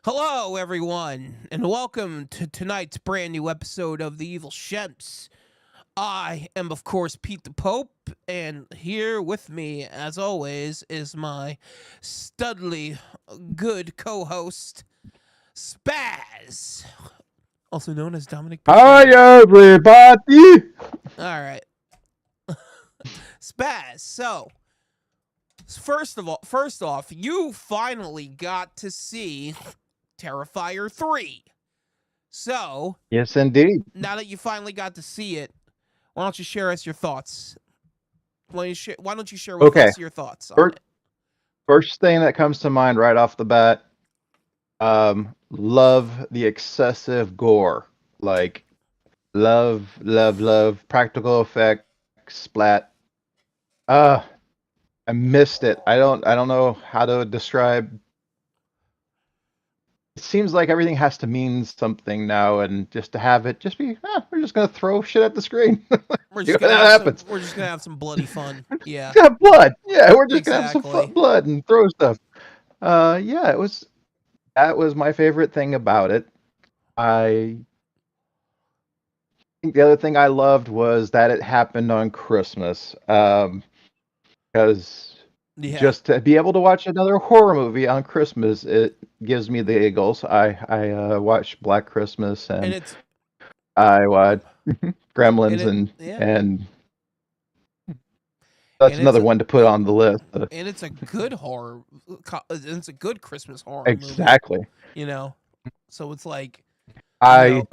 Hello, everyone, and welcome to tonight's brand new episode of the Evil Shemps. I am, of course, Pete the Pope, and here with me, as always, is my studly good co host, Spaz, also known as Dominic Hi, Buchanan. everybody. All right, Spaz, so. First off, you finally got to see Terrifier 3. So, Yes, indeed. now that you finally got to see it, why don't you share us your thoughts? Why don't you share with Okay. us your thoughts on First, it? first thing that comes to mind right off the bat, love the excessive gore. Like, love practical effects, splat. Uh, I missed it. I don't know how to describe. It seems like everything has to mean something now, and just to have it just be, we're just gonna throw shit at the screen. We're See just what gonna have some. happens. We're just gonna have some bloody fun. Yeah, Have blood. Yeah, we're just gonna have some exactly. blood and throw stuff. Yeah, it was that was my favorite thing about it. I think the other thing I loved was that it happened on Christmas. Because Yeah, just to be able to watch another horror movie on Christmas, it gives me the giggles. I watched Black Christmas and and it's I watched and Gremlins it yeah, and that's and it's another a one to put on the list. and it's a good horror. It's a good Christmas horror movie. Exactly. You know, so it's like, you I know,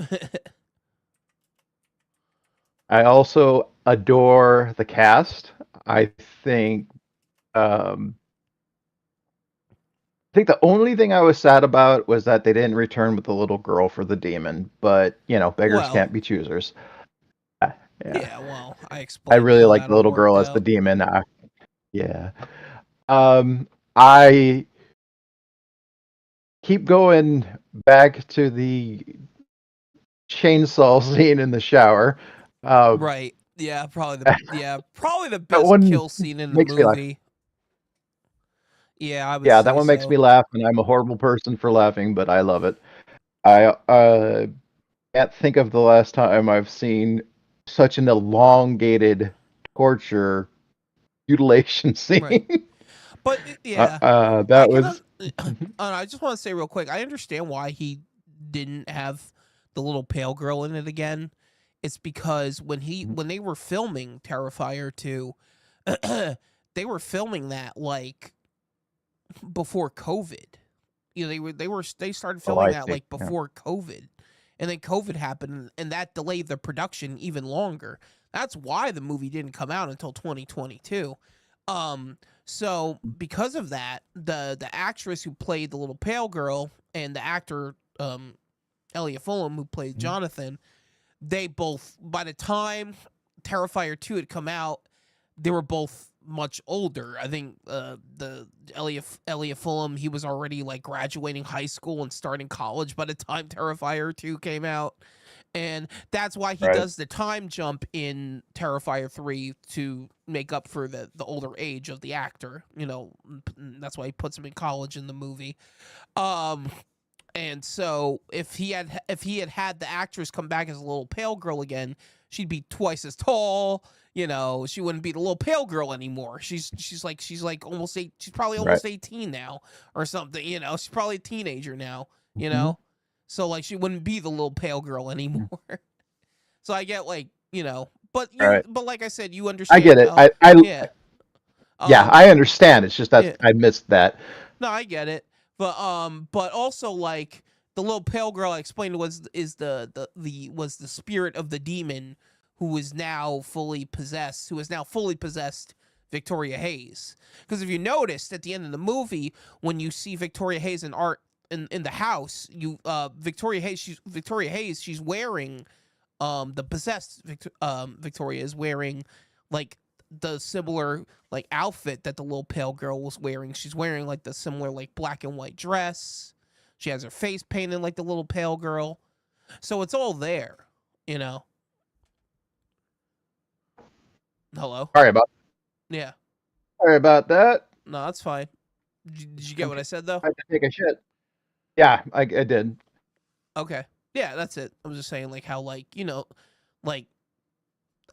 I also adore the cast. I think um, I think the only thing I was sad about was that they didn't return with the little girl for the demon. But beggars well, can't be choosers. Uh, Yeah, yeah, well, I I explained really how like that the all little worked girl as the out. demon. Yeah, I keep going back to the chainsaw scene in the shower. Um, Right. Yeah, probably the that best one kill scene in the makes me laugh. movie. Yeah, I would Yeah, that say one makes me so. laugh, and I'm a horrible person for laughing, but I love it. I can't think of the last time I've seen such an elongated torture mutilation Right. scene. But yeah, I That can was I just want to say real quick, I understand why he didn't have the little pale girl in it again. It's because when they were filming Terrifier 2, they were filming that like before COVID. You know, they started oh, filming I that see. like Yeah. before COVID, and then COVID happened, and that delayed the production even longer. That's why the movie didn't come out until 2022. Um, so because of that, the actress who played the little pale girl and the actor Elliot Fulham who played Mhm. Jonathan, they both by the time Terrifier 2 had come out, they were both much older. I think the Elliot Fulham, he was already like graduating high school and starting college by the time Terrifier 2 came out. And that's why he Right. does the time jump in Terrifier 3 to make up for the older age of the actor. You know, that's why he puts him in college in the movie. Um and so if he had the actress come back as a little pale girl again, she'd be twice as tall. You know, she wouldn't be the little pale girl anymore. She's like almost eight. She's probably Right. almost 18 now or something. You know, she's probably a teenager now. You Mhm. know, so like she wouldn't be the little pale girl anymore. So I get like Right. but like I said, you I get understand it. how yeah Yeah, um I understand. It's just that yeah I missed that. no, I get it. But also like the little pale girl I explained is the was the spirit of the demon who is now fully possessed, Victoria Hayes. Because if you noticed at the end of the movie, when you see Victoria Hayes and Art in the house, you Victoria Hayes, she's wearing the possessed Victoria is wearing like the similar like outfit that the little pale girl was wearing. She's wearing like the similar like black and white dress. She has her face painted like the little pale girl. So it's all there, you know. Hello? Sorry about Yeah. that. No, that's fine. Did you get what I'm I said though? trying to take a shit. Yeah, I did. Okay. Yeah, that's it. I was just saying like how like, like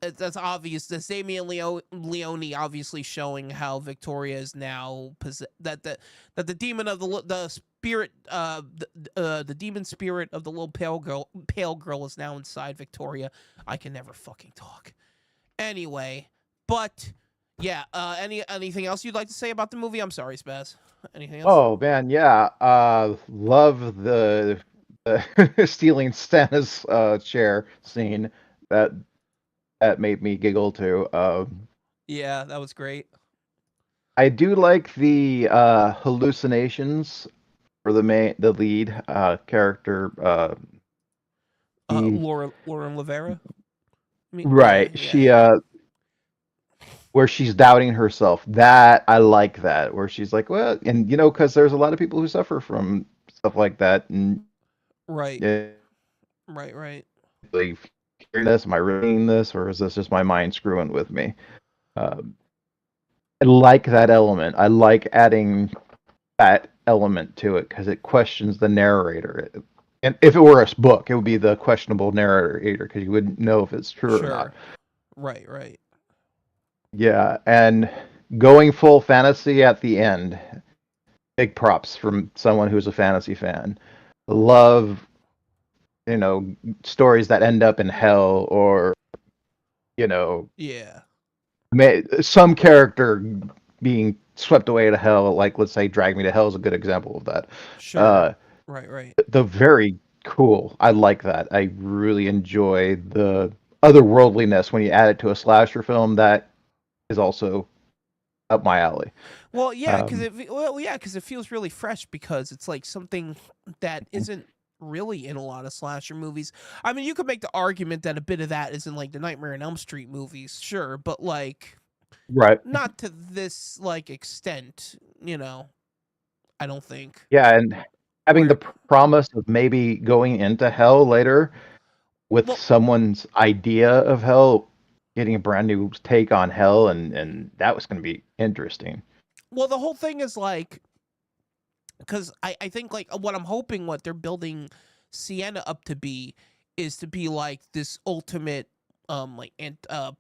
that's obvious. That's Leone obviously showing how Victoria is now that the demon of the spirit the demon spirit of the little pale girl is now inside Victoria. I can never fucking talk. Anyway, but yeah, anything else you'd like to say about the movie? I'm sorry, Spaz. Anything else? Oh man, yeah. Love the stealing Santa's chair scene. That that made me giggle too. Yeah, that was great. I do like the hallucinations for the lead character. He Lauren Lavera. I mean, yeah, right. yeah, She yeah. where she's doubting herself. That I like that. Where she's like, well, and because there's a lot of people who suffer from stuff like that, and Right, yeah, right, right. like, hearing this, am I reading this, or is this just my mind screwing with me? Um, I like that element. I like adding that element to it because it questions the narrator. And if it were a book, it would be the questionable narrator because you wouldn't know if it's true or not. Sure. Right, right. Yeah, and going full fantasy at the end, big props from someone who's a fantasy fan. Love, you know, stories that end up in hell or, you know, Yeah. some character being swept away to hell. Like, let's say Drag Me to Hell is a good example of that. Sure. Right, right. The very cool. I like that. I really enjoy the otherworldliness when you add it to a slasher film. That is also up my alley. Well, yeah, Um, because it feels really fresh because it's like something that isn't really in a lot of slasher movies. I mean, you could make the argument that a bit of that is in like the Nightmare on Elm Street movies, sure, but like right. not to this like extent, I don't think. Yeah, and having the Where promise of maybe going into hell later with well, someone's idea of hell, getting a brand new take on hell, and that was going to be interesting. the whole thing is like because I think like what I'm hoping what they're building Sienna up to be is to be like this ultimate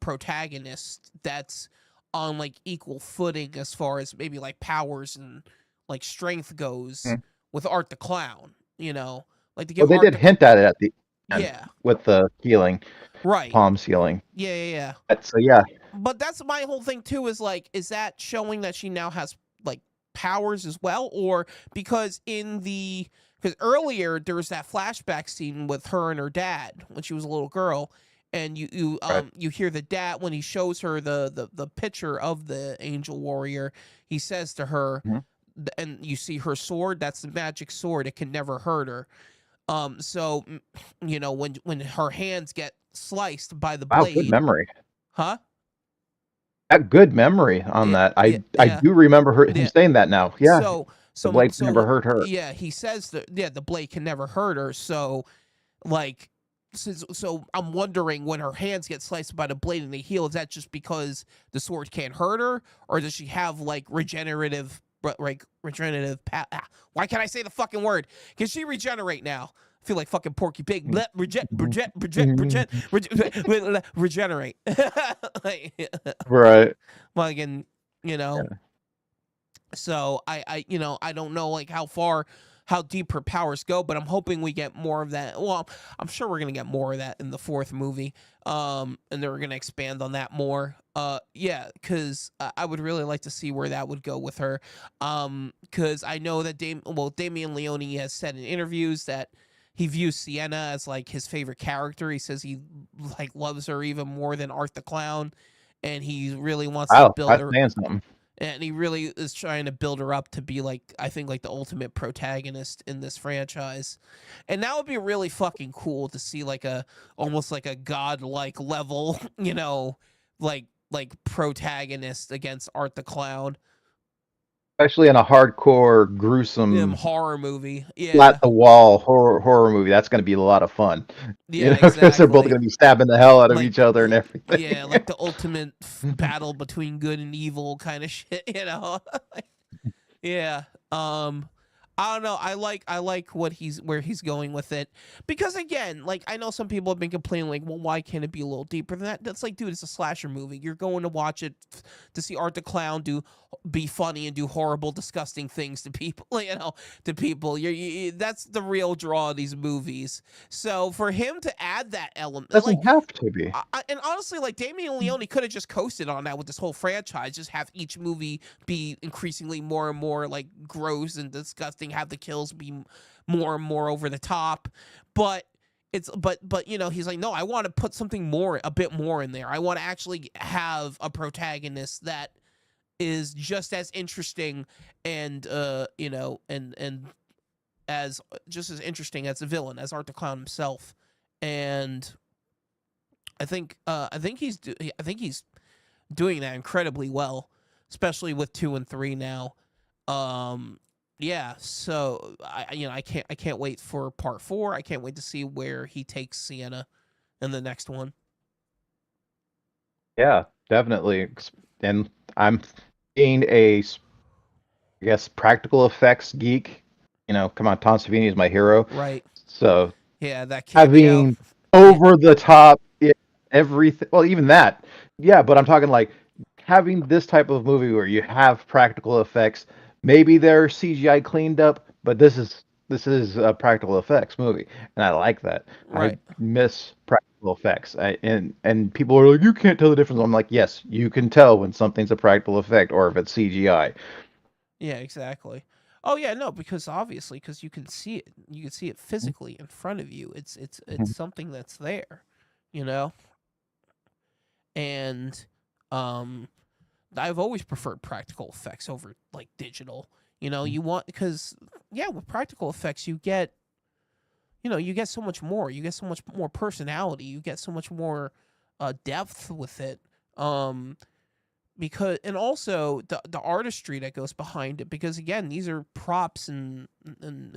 protagonist that's on like equal footing as far as maybe like powers and like strength goes Mm. with Art the Clown, like to Well, give they Art did the hint at it at the end yeah, with the healing, right. palm healing. Yeah, yeah, yeah. So yeah, But that's my whole thing too is like is that showing that she now has like powers as well or because because earlier there was that flashback scene with her and her dad when she was a little girl and right. you hear the dad when he shows her the picture of the angel warrior he says to her Mhm. and you see her sword that's the magic sword it can never hurt her so when her hands get sliced by the Wow, good blade memory. huh A good memory on yeah, that. yeah, I yeah, do remember him yeah. saying that now. Yeah, So, the blade never so hurt her. yeah, he says that yeah, the blade can never hurt her. So, like, so I'm wondering when her hands get sliced by the blade and they heal, is that just because the sword can't hurt her, or does she have like regenerative, why can't I say the fucking word? Can she regenerate now? I feel like fucking Porky Pig. Regenerate. Like, Right. fucking, you know. Yeah. So I don't know like how deep her powers go, but I'm hoping we get more of that. Well, I'm sure we're gonna get more of that in the fourth movie. And they're gonna expand on that more. Yeah, because I would really like to see where that would go with her. Because I know that Damian Leone has said in interviews that he views Sienna as like his favorite character. He says he like loves her even more than Art the Clown, and he really wants to Wow, build that's her saying something. and he really is trying to build her up to be like I think like the ultimate protagonist in this franchise. And that would be really fucking cool to see like a almost like a godlike level, like protagonist against Art the Clown. Especially in a hardcore, gruesome, Horror movie. flat Yeah. the wall horror movie. That's going to be a lot of fun. Yeah, Because they're both exactly. going to be stabbing the hell out of Like each other and everything. yeah, like the ultimate battle between good and evil kind of shit, Yeah. Um I don't know. I like where he's going with it, because again, like, I know some people have been complaining, like, well, why can't it be a little deeper than that? That's like, dude, it's a slasher movie. You're going to watch it to see Art the Clown be funny and do horrible, disgusting things to people. To people. That's the real draw of these movies. So for him to add that element, like, Doesn't have to be. and honestly, like, Damien Leone could have just coasted on that with this whole franchise. Just have each movie be increasingly more and more like gross and disgusting. Have the kills be more and more over the top. But he's like, no, I want to put something more, a bit more in there. I want to actually have a protagonist that is just as interesting and and as just as interesting as the villain, as Art the Clown himself. And I think he's doing that incredibly well, especially with 2 and 3 now. Yeah, so I can't wait for part 4. I can't wait to see where he takes Sienna in the next one. Yeah, definitely. And I'm being I guess, practical effects geek. Come on, Tom Savini is my hero. Right. So Yeah, that cameo. having Yeah, over the top everything, well, even that, yeah. But I'm talking like having this type of movie where you have practical effects. Maybe they're CGI cleaned up, but this is a practical effects movie, and I like that. I right. miss practical effects, and people are like, you can't tell the difference. I'm like, yes, you can tell when something's a practical effect or if it's CGI. Yeah, exactly. Oh yeah, no, because obviously, because you can see it. You can see it physically in front of you. It's something that's there, you know? And um I've always preferred practical effects over like digital. You want, because yeah, with practical effects you get so much more. You get so much more personality. You get so much more depth with it. Um because, and also the artistry that goes behind it, because again, these are props and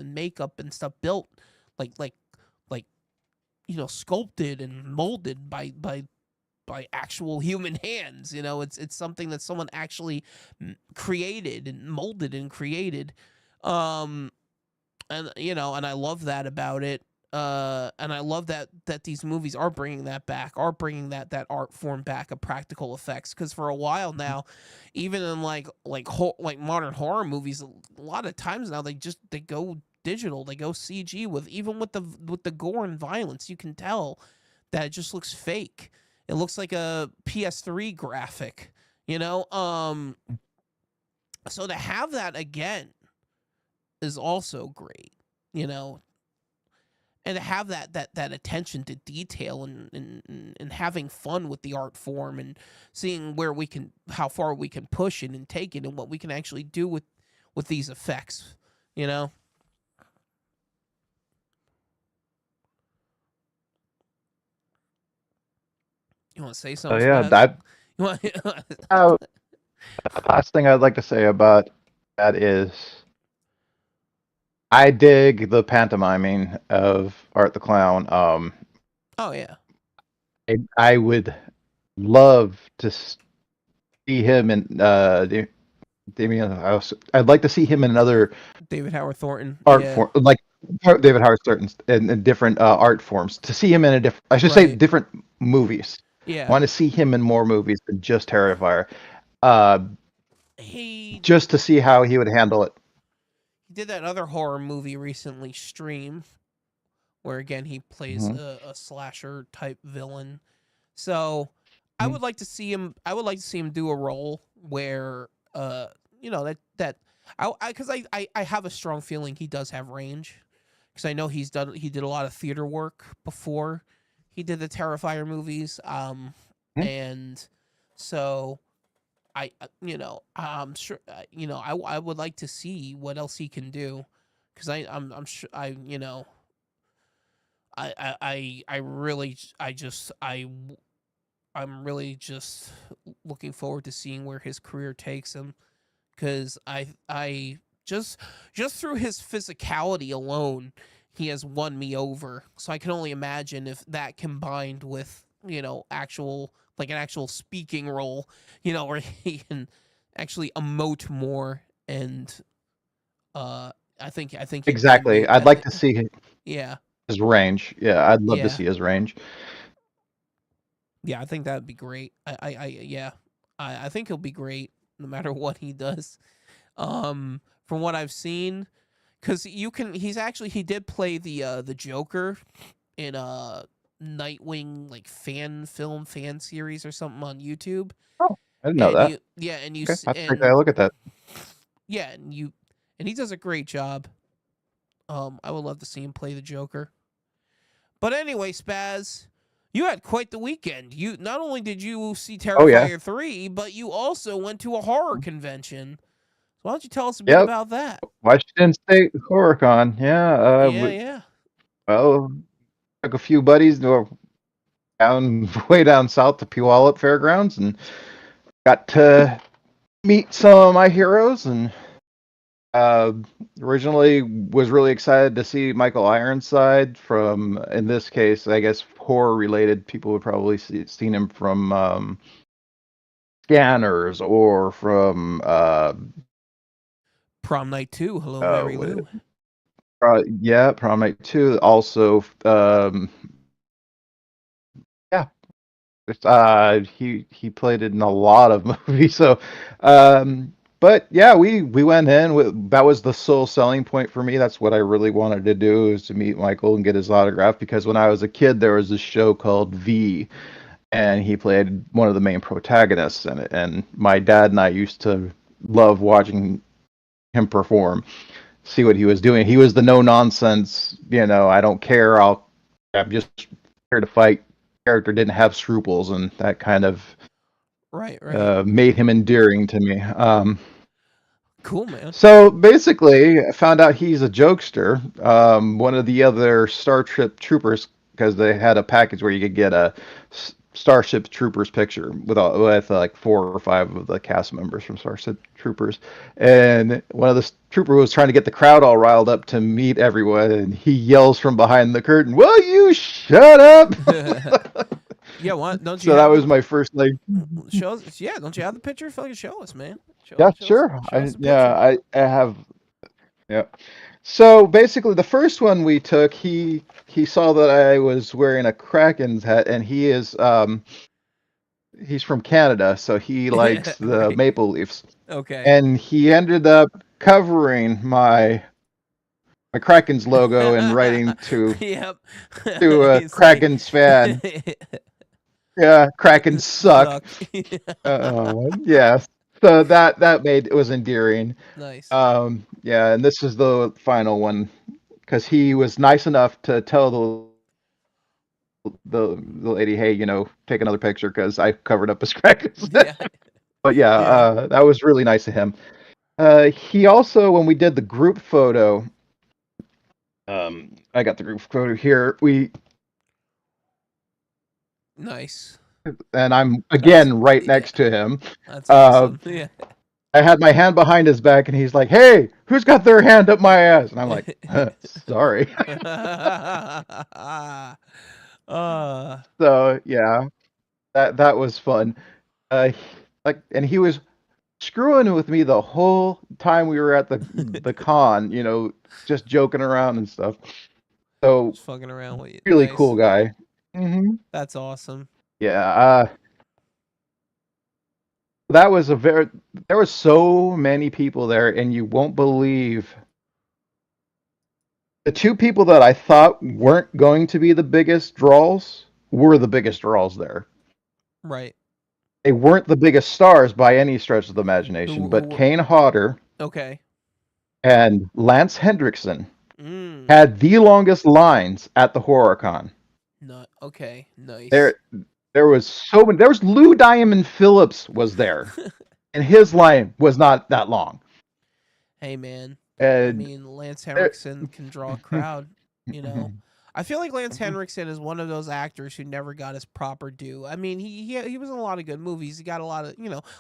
makeup and stuff built like like sculpted and molded by actual human hands. It's something that someone actually created and molded and created. Um, and I love that about it. And I love that these movies are bringing that back, are bringing that art form back of practical effects. Because for a while now, even in like modern horror movies, a lot of times now they go digital, they go CG, even with the gore and violence. You can tell that it just looks fake. It looks like a PS3 graphic, you know. So to have that again is also great, you know, and to have that attention to detail and having fun with the art form and seeing how far we can push it and take it and what we can actually do with these effects, you know. You want to say So something, yeah, Spaz? You want? uh, last thing I'd like to say about that is I dig the pantomiming of Art the Clown. Oh yeah, I would love to see him in Damien House. I'd like to see him in another David Howard Thornton. art Yeah, form, like David Howard Stern in different art forms. To see him in a different, I should say, right. different movies. I Yeah, want to see him in more movies than just Terrifier, uh, he just to see how he would handle it. he did that other horror movie recently, Stream, where again he plays Hmm. a slasher type villain. So I Hmm. would like to see him. I would like to see him do a role where that I because I have a strong feeling he does have range, because I know he did a lot of theater work before he did the Terrifier movies. And so I'm sure I would like to see what else he can do, because I'm sure I really I'm really just looking forward to seeing where his career takes him, because I just through his physicality alone, he has won me over. So I can only imagine if that combined with actual like an actual speaking role, where he can actually emote more and I think he Exactly. may I'd like to definitely. see Yeah, his range. Yeah, I'd love to yeah, see his range. yeah. I think that'd be great. Yeah. I think he'll be great no matter what he does. From what I've seen, because he did play the Joker in a Nightwing like fan series or something on YouTube, Oh, I didn't know and that. you yeah, and you Okay, s- I have to take a and look at that. yeah, and he does a great job. I would love to see him play the Joker. But anyway, Spaz, you had quite the weekend. You not only did you see Oh yeah. Terrifier 3, but you also went to a horror convention. So why don't you tell us a bit Yep. about that? Washington State HorrorCon. Yeah. Yeah, yeah. Well, took a few buddies down way down south to Puyallup Fairgrounds and got to meet some of my heroes and uh, originally was really excited to see Michael Ironside from, in this case, I guess horror related. People would probably seen him from Scanners or from Prom night 2. Hello, uh, Mary Lou. yeah, Prom Night 2. Also, yeah, he played it in a lot of movies. So, but yeah, we went in with that was the sole selling point for me. That's what I really wanted to do is to meet Michael and get his autograph because when I was a kid, there was this show called V, and he played one of the main protagonists in it. And my dad and I used to love watching him perform, see what he was doing. He was the no nonsense, I don't care. I'm just here to fight. Character didn't have scruples, and that kind of Right, right. made him endearing to me. Cool, man. So basically, I found out he's a jokester. One of the other Starship Troopers, because they had a package where you could get a Starship Troopers picture with like 4 or 5 of the cast members from Starship Troopers, and one of the trooper was trying to get the crowd all riled up to meet everyone, and he yells from behind the curtain, "Will you shut up?" Yeah, what? Don't you So that have was the my first like, show us? Yeah, don't you have the picture? Fucking show us, man. yeah, sure, Show us the yeah, picture. I have. Yeah. So basically, the first one we took, he saw that I was wearing a Kraken's hat, and he's from Canada, so he likes the Right. Maple Leafs, Okay. and he ended up covering my Kraken's logo and writing Yep. to a He's like Kraken's fan, yeah, Kraken suck. suck. Yeah. So that made it was endearing. Nice. Yeah, and this is the final one because he was nice enough to tell the lady, hey, take another picture because I covered up his crackers. Yeah. But yeah, Yeah. that was really nice of him. He also, when we did the group photo, I got the group photo here. Nice. And I'm That's again right yeah. next to him. That's Uh, awesome. Yeah. I had my hand behind his back, and he's like, "Hey, who's got their hand up my ass?" And I'm like, "Sorry." uh So yeah, that was fun. Uh, and he was screwing with me the whole time we were at the con, just joking around and stuff. So just fucking around with you. really cool Nice. guy. Hmm. That's awesome. Yeah. That was there was so many people there, and you won't believe the two people that I thought weren't going to be the biggest draws were the biggest draws there. Right. They weren't the biggest stars by any stretch of the imagination, Who but were Kane Hodder okay. and Lance Hendrickson Mm. had the longest lines at the HorrorCon. Not okay. Nice. There, there was so many. There was Lou Diamond Phillips was there, and his line was not that long. Hey man. I And mean, Lance there, Henriksen can draw a crowd, you know. I feel like Lance Henriksen is one of those actors who never got his proper due. I mean, he was in a lot of good movies. He got a lot of,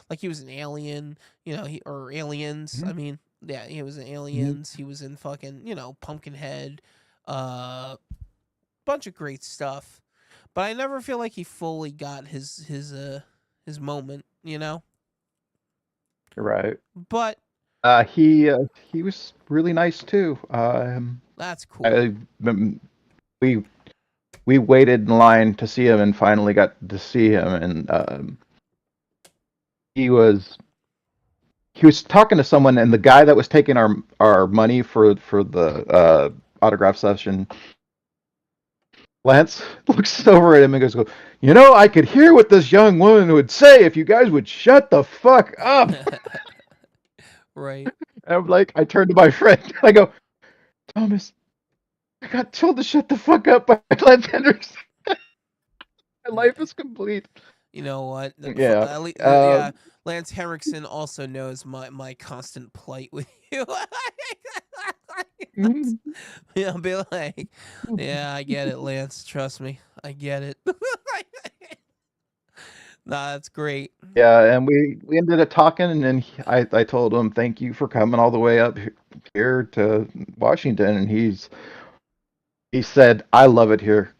like he was an Alien, or Aliens. I mean, yeah, he was in Aliens. He was in fucking, Pumpkinhead. Uh bunch of great stuff. But I never feel like he fully got his moment, right. But He was really nice too. That's cool. I, we we waited in line to see him and finally got to see him, and he was he was talking to someone, and the guy that was taking our money for the autograph session, Lance looks over at him and goes, "You know, I could hear what this young woman would say if you guys would shut the fuck up." Right. And I'm like, I turned to my friend, I go, "Thomas, I got told to shut the fuck up by Lance Henderson. My life is complete." You know what? Yeah. Yeah, Lance Henriksen also knows my constant plight with you. Yeah, I'll be like, yeah, I get it, Lance. Trust me, I get it. Nah, that's great. Yeah, and we ended up talking, and then I told him thank you for coming all the way up here to Washington, and he said I love it here.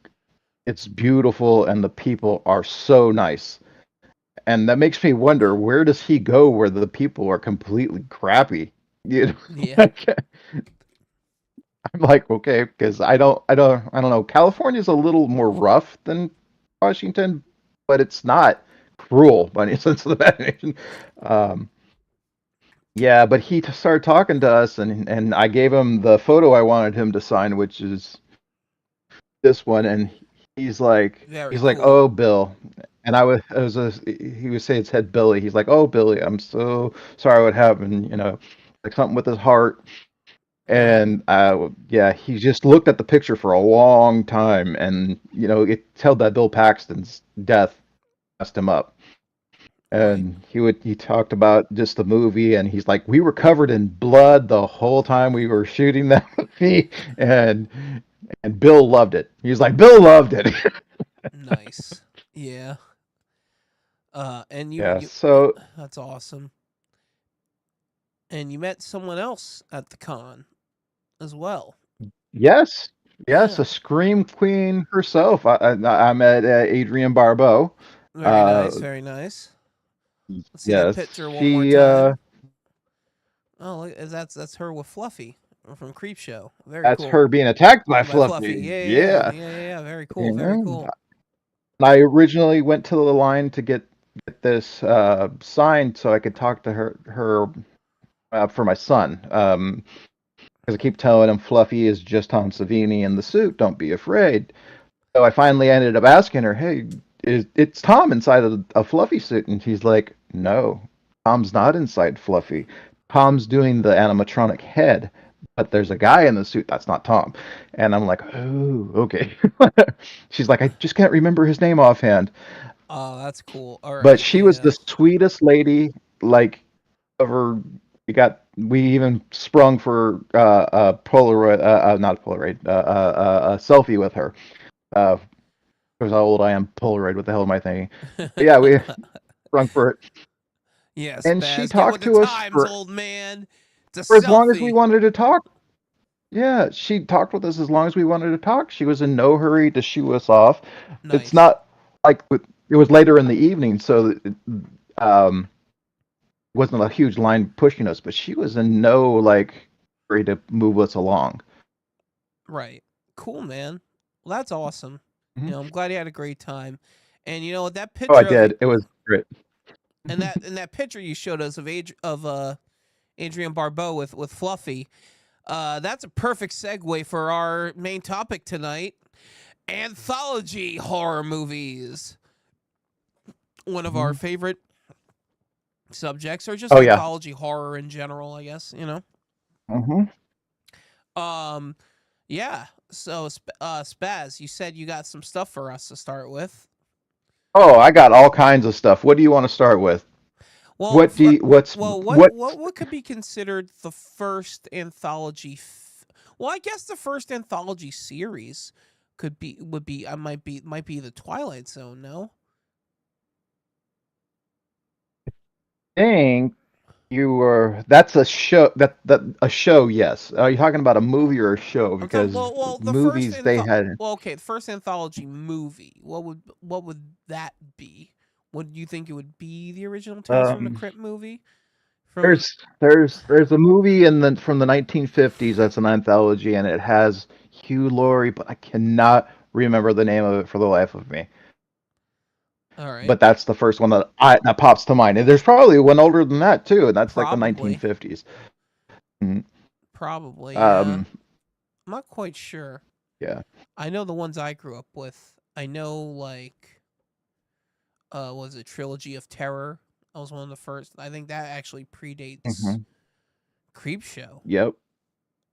It's beautiful, and the people are so nice. And that makes me wonder, where does he go where the people are completely crappy? You Yeah, know, I'm like, okay, because I don't know. California's a little more rough than Washington, but it's not cruel by any sense of the imagination. Um, yeah, but he started talking to us, and I gave him the photo I wanted him to sign, which is this one, and very he's like, cool. "Oh, Bill," and he was saying it said Billy. He's like, "Oh, Billy, I'm so sorry what happened," like something with his heart. Right, And yeah, he just looked at the picture for a long time, and it held that Bill Paxton's death messed him up. right. And he talked about just the movie, and he's like, we were covered in blood the whole time we were shooting that movie, and Bill loved it. He's like, Bill loved it. Nice. Yeah. And Yeah, so that's awesome. And you met someone else at the con as well. yes, yes, Yeah. a scream queen herself. I met Adrienne Barbeau. Very nice. Uh, Very nice. Let's see that yes, picture one more she time. Oh, look, that's her with Fluffy from Creepshow. Very that's cool. her being attacked by By Fluffy. Fluffy. Yeah, yeah, yeah, Yeah. yeah, yeah, yeah. Very cool. Very Yeah. cool. I originally went to the line to get this signed so I could talk to her for my son. Because I keep telling him Fluffy is just Tom Savini in the suit. Don't be afraid. So I finally ended up asking her, "Hey, it's Tom inside of a Fluffy suit?" And she's like, "No, Tom's not inside Fluffy. Tom's doing the animatronic head, but there's a guy in the suit that's not Tom." And I'm like, "Oh, okay." She's like, "I just can't remember his name offhand." Oh, that's cool. All But right. she was Yeah. the sweetest lady, like ever. We even sprung for a Polaroid, not a Polaroid, a selfie with her. Uh, Because how old I am, Polaroid. What the hell am I thinking? But yeah, we sprung for it, Yes, and she Baz. Get with talked the to us times, old man. It's a for as long as we selfie. wanted to talk. Yeah, she talked with us as long as we wanted to talk. She was in no hurry to shoo us off. It's Nice. not like it was later in the evening, so um, wasn't a huge line pushing us, but she was in no like hurry to move us along. Right. Cool, man. Well, that's awesome. Mhm. I'm glad you had a great time. And that Oh, I picture of did. It was great. and that picture you showed us of Adrian Barbeau with Fluffy. That's a perfect segue for our main topic tonight: anthology horror movies. One of our Mhm. favorite subjects, or just Oh yeah. anthology horror in general, I guess. Hmm. Um, yeah. So, Spaz, you said you got some stuff for us to start with. Oh, I got all kinds of stuff. What do you want to start with? Well, What do you, what's well, what what could be considered the first anthology? Well, I guess the first anthology series would be I might be the Twilight Zone. No. thing you were that's a show that a show, yes. Are you talking about a movie or a show? I'm talking. Because The first movies they had well, okay, the first anthology movie. What would that be? Would you think it would be the original Tales from the um Crypt movie from There's a movie from the 1950s that's an anthology, and it has Hugh Laurie, but I cannot remember the name of it for the life of me. all right, But that's the first one that pops to mind. And there's probably one older than that too, and that's like the probably 1950s. Mhm. probably yeah. Um, I'm not quite sure. yeah. I know the ones I grew up with. I know was it Trilogy of Terror? That was one of the first. I think that actually predates Hmm. Creepshow. Yep.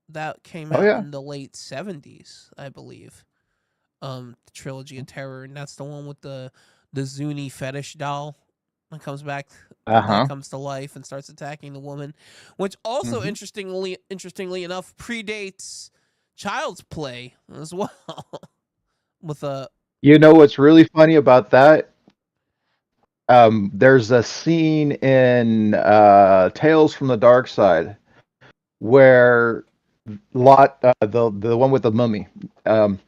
That came Oh out yeah. in the late '70s, I believe. The Trilogy of Terror, and that's the one with the Zuni fetish doll that comes back, Uh that huh. comes to life and starts attacking the woman, which also Hmm. interestingly enough predates Child's Play as well. With a You know what's really funny about that? There's a scene in Tales from the Dark Side where the one with the mummy, um,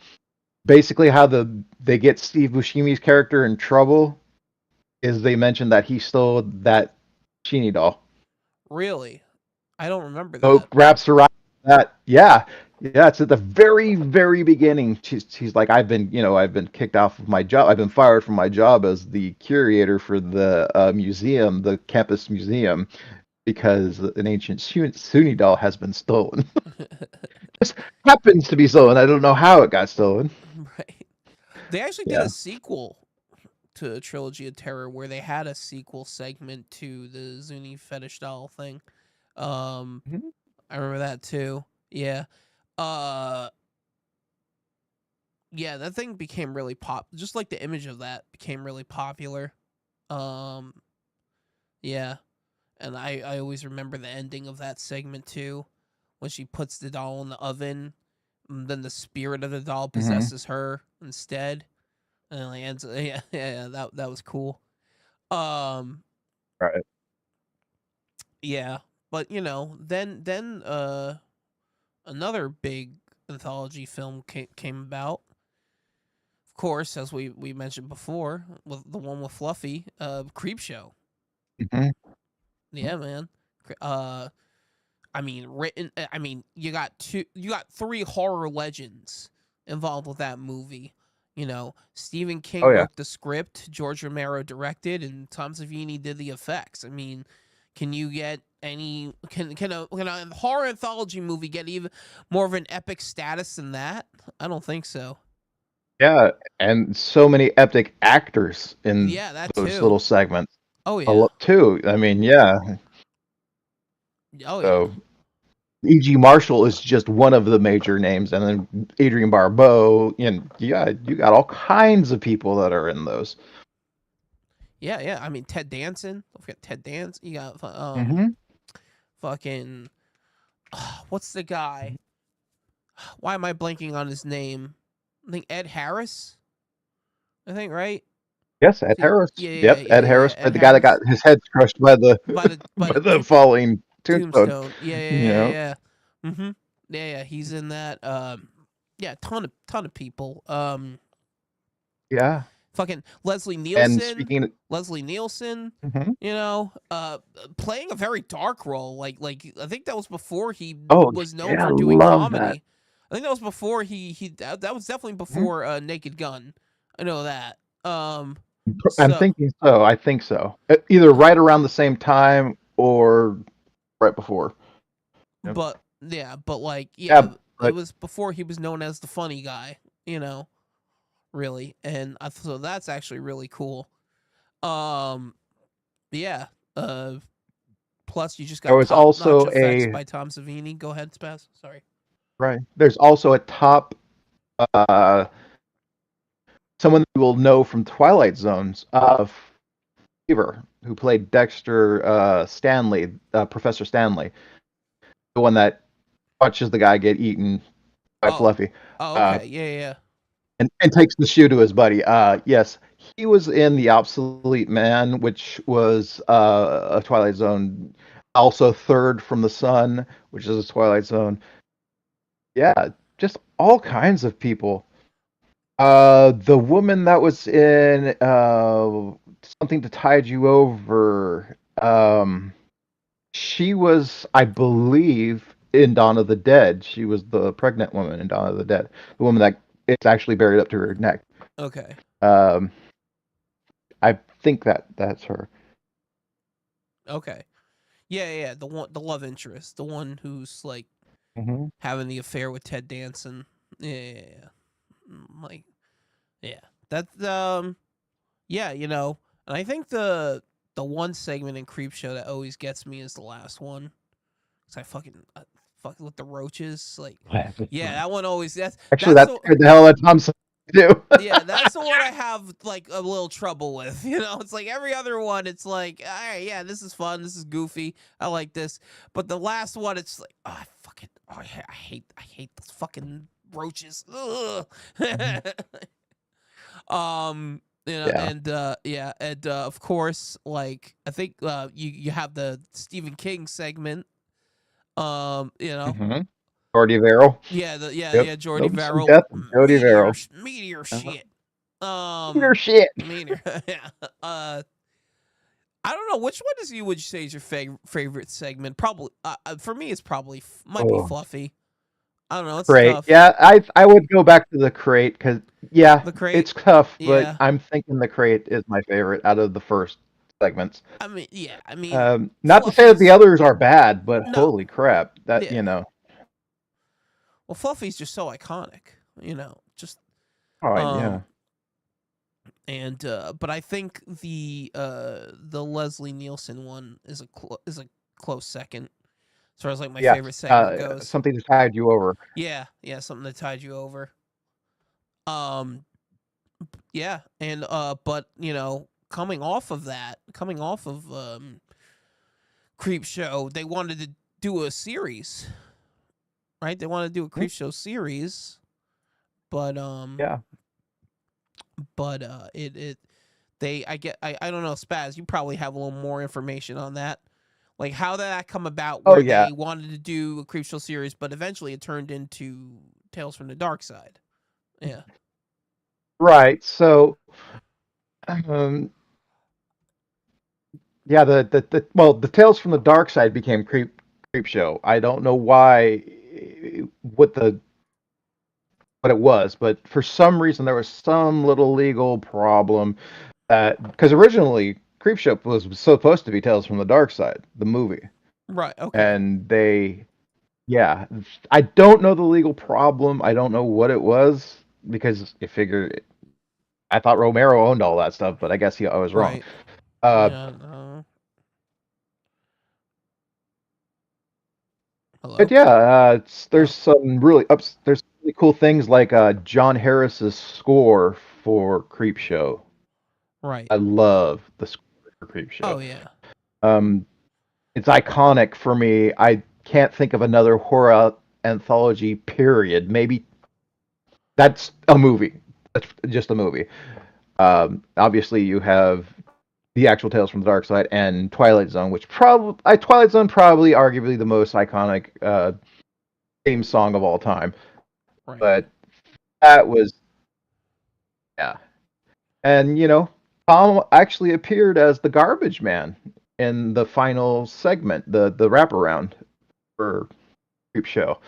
basically how they get Steve Buscemi's character in trouble is they mention that he stole that Genie doll. really, I don't remember So that. wraps around that. Yeah, yeah. It's at the very, very beginning. She's like, I've been kicked off of my job. I've been fired from my job as the curator for the museum, the campus museum, because an ancient Sunni doll has been stolen. Just happens to be stolen. I don't know how it got stolen. Right. They actually did a Yeah. sequel to Trilogy of Terror where they had a sequel segment to the Zuni fetish doll thing. Um, Mhm. I remember that too. Yeah. Uh, yeah, that thing became really pop. Just like the image of that became really popular. Um, yeah, and I always remember the ending of that segment too, when she puts the doll in the oven, and then the spirit of the doll Mhm. possesses her instead, and then like ends. Yeah, that was cool. Um, Right. yeah, but then another big anthology film came about. Of course, as we mentioned before, with the one with Fluffy, Creepshow. Mhm. Yeah, man. Uh, I mean, you got three horror legends involved with that movie. Stephen Oh King yeah. wrote the script, George Romero directed, and Tom Savini did the effects. I mean, can you get any can a horror anthology movie get even more of an epic status than that? I don't think so. Yeah, and so many epic actors in Yeah, that those too. little segments. Oh A yeah. lot too. I mean, yeah. Oh yeah. So E.G. Marshall is just one of the major names, and then Adrian Barbeau, and yeah, you got all kinds of people that are in those. Yeah, yeah. I mean, Ted Danson. Don't forget Ted Danson. You got Hmm. fucking what's the guy? Why am I blanking on his name? I think Ed Harris. I think right. Yes, Ed See, Harris. yeah, yeah, Yep, yeah, Ed yeah, yeah. Harris Ed played the guy that got Harris his head crushed by the by by the the falling tombstone. tombstone. Yeah, yeah, You yeah, know. yeah. Mm-hmm. Yeah, yeah. He's in that. Yeah, ton of people. Yeah. Fucking Leslie And Nielsen. speaking. Leslie Nielsen. Mhm. Playing a very dark role. Like I think that was before he Oh was known yeah, I for doing love that. comedy. I think that was before that was definitely Mhm. before Naked Gun. I know that. I'm So thinking so. I think so. Either right around the same time or right before. Yep. but yeah, but like yeah, Yeah, it but was before he was known as the funny guy. Really, and so that's actually really cool. Um, yeah. Uh, Plus you just there got was top notch also effects a by Tom Savini. Go ahead, Spaz. Sorry. right. There's also a top uh someone you will know from Twilight Zones, Fever, who played Dexter Stanley, Professor Stanley, the one that watches the guy get eaten by Oh. Fluffy, Oh, uh, okay. Yeah, yeah. and takes the shoe to his buddy. Yes, he was in The Obsolete Man, which was a Twilight Zone, also Third from the Sun, which is a Twilight Zone. Yeah, just all kinds of people. The woman that was in Something to Tide You Over. She was, I believe, in Dawn of the Dead. She was the pregnant woman in Dawn of the Dead, the woman that it's actually buried up to her neck. Okay. Um, I think that's her. Okay. Yeah, yeah, the love interest, the one who's like Hmm. having the affair with Ted Danson. Yeah, yeah, yeah. Like, yeah, that's yeah, and I think the one segment in Creepshow that always gets me is the last one, because fucking with the roaches, like, yeah, that one always Actually, that's that the scared the hell out of Thompson too. yeah, that's the one I have like a little trouble with. It's like every other one. It's like, all right, yeah, this is fun. This is goofy. I like this. But the last one, it's like, oh, I hate those fucking roaches. Ugh. Mhm. Yeah. And yeah, and of course, like I think you have the Stephen King segment. Um, you know, Hmm. Jordy Verrill. yeah, Yep. Jordy There'll be some Verrill, death with Jody Verrill. meteor Uh-huh. shit. Peter shit. Meteor. Yeah. I don't know which one is you would say is your favorite segment. Probably for me, it's probably might be Oh, Fluffy. I don't know. It's crate. tough. Yeah, I would go back to the crate because yeah, The crate. it's tough, but Yeah. I'm thinking the crate is my favorite out of the first segments. I mean, yeah. I mean, Not to say that the Fluffy's others are bad, but no. holy crap, that Yeah. you know. Well, Fluffy's just so iconic. Just All right, yeah, um and but I think the Leslie Nielsen one is a close second as far as like my yes. favorite segment goes. Something to tide you over. Yeah, yeah, something that tied you over. Um, yeah, and but coming off of Creep Show, they wanted to do a series, right? They wanted to do a Hmm. Creep Show series, but Yeah. it they I don't know, Spaz, you probably have a little more information on that. Like how did that come about Oh where yeah. they wanted to do a Creep Show series, but eventually it turned into Tales from the Dark Side. Yeah. Right. So, um, yeah, the Tales from the Dark Side became Creep Show. I don't know why, what the what it was, but for some reason there was some little legal problem that because originally Creepshow was supposed to be Tales from the Dark Side, the movie, Right. Okay. and yeah, I don't know the legal problem. I don't know what it was because you figure I thought Romero owned all that stuff, but I guess I was wrong. Right. Uh, Yeah. but Hello. yeah, Oh. there's really cool things like John Harris's score for Creepshow. Right. I love the score for Oh Creepshow. yeah. Um, it's iconic for me. I can't think of another horror anthology. Period. Maybe that's a movie. That's just a movie. Obviously, you have the actual Tales from the Dark Side and Twilight Zone, which Twilight Zone probably arguably the most iconic theme song of all time. Right. But that was yeah, and Tom actually appeared as the Garbage Man in the final segment, the wraparound for Creep Show.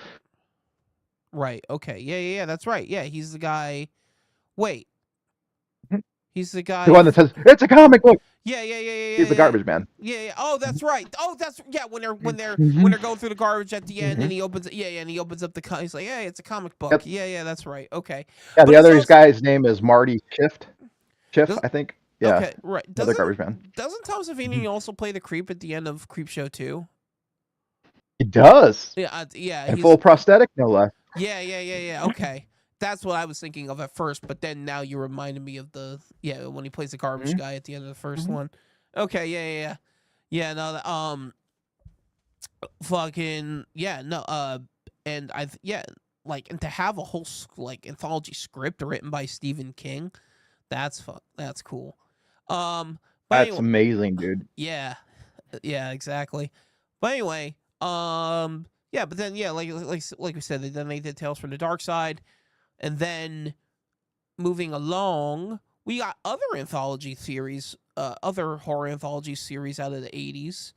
Right. Okay. Yeah. Yeah. Yeah. That's right. Yeah. He's the guy. Wait. He's the The guy. one that says it's a comic book. Yeah. Yeah. Yeah. Yeah. He's Yeah. the Yeah. Garbage Man. Yeah, yeah. Oh, that's right. Oh, that's yeah. Hmm. When they're going through the garbage at the end, Hmm. and he opens it. Yeah, yeah. And he opens up he's like, "Hey, it's a comic book." Yep. Yeah, yeah. That's right. Okay, Yeah, but the he's other also guy's name is Marty Shift. Schiff, does I think. Yeah, okay. Right. another Garbage Man. Doesn't Tom Mhm. Savini also play the creep at the end of Creep Show too? He does, Yeah. Yeah. and full prosthetic, no less. Yeah, yeah, yeah, yeah. Okay. That's what I was thinking of at first, but then now you reminded me of when he plays the garbage Mhm. guy at the end of the first Mhm. one. Okay, yeah, yeah, yeah. Yeah, no, fucking yeah, no, and yeah, like, and to have a whole like anthology script written by Stephen King, that's cool. Um, but That's anyway, amazing, dude. yeah, yeah, exactly. But anyway, yeah, but then yeah, like we said, then they did Tales from the Dark Side, and then moving along, we got other anthology series, other horror anthology series out of the 80s.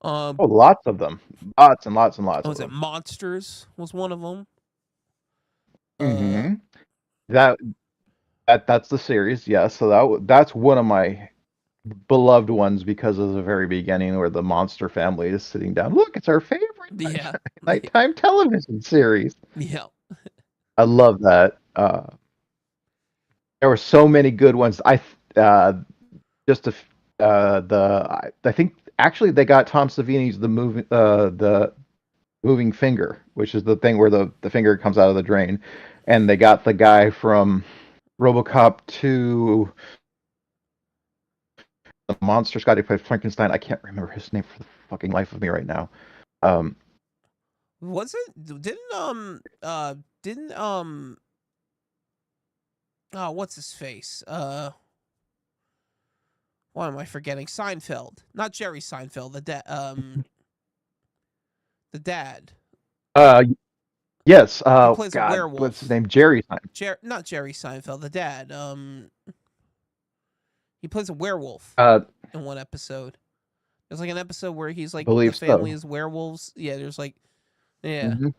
Um, Oh, lots of them, lots and lots and lots what of was it? them. Monsters was one of them. Uh, Hmm That that's the series, yeah. So that's one of my beloved ones because of the very beginning, where the monster family is sitting down. Look, it's our favorite yeah, nighttime television series. yeah. I love that. There were so many good ones. Just to, I think actually they got Tom Savini's the moving finger, which is the thing where the finger comes out of the drain, and they got the guy from RoboCop 2, the monster Scotty played Frankenstein. I can't remember his name for the fucking life of me right now. Um, Was it? Didn't oh, what's his face? Why am I forgetting? Seinfeld, not Jerry Seinfeld. The dad. uh, yes. He plays a God, what's his werewolf. name? Jerry. Not Jerry Seinfeld. The dad. He plays a werewolf Uh, in one episode. There's like an episode where he's I like the believe family so. is werewolves. Yeah, there's like yeah. hmm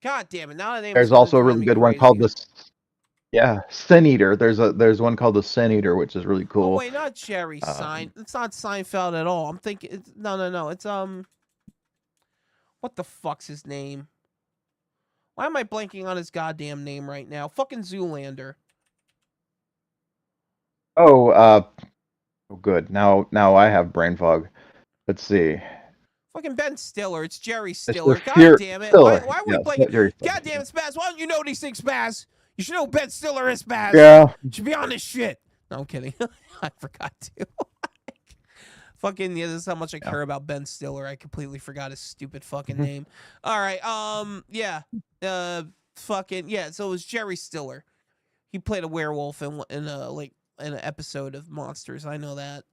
God damn it! Now the name is There's gonna also a drive really me good one called crazy. the Yeah, Sin Eater. There's one called the Sin Eater, which is really Oh cool. wait, not Jerry Sein. Um, It's not Seinfeld at all. I'm thinking. No. It's what the fuck's his name? Why am I blanking on his goddamn name right now? Fucking Zoolander. oh, oh, good. Now I have brain fog. Let's see. Fucking Ben Stiller. It's Jerry It's the Stiller. God Fear damn it. Why Stiller. why are we Yes, blanking? Jerry God Stiller. damn it, Spaz. Why don't you know these things, Spaz? You should know Ben Stiller is Spaz. Yeah. You should be on this shit. No, I'm kidding. I forgot to. Fucking yeah, this is how much I Yeah. care about Ben Stiller. I completely forgot his stupid fucking name. All right, yeah, fucking yeah. So it was Jerry Stiller. He played a werewolf in a like in an episode of Monsters. I know that.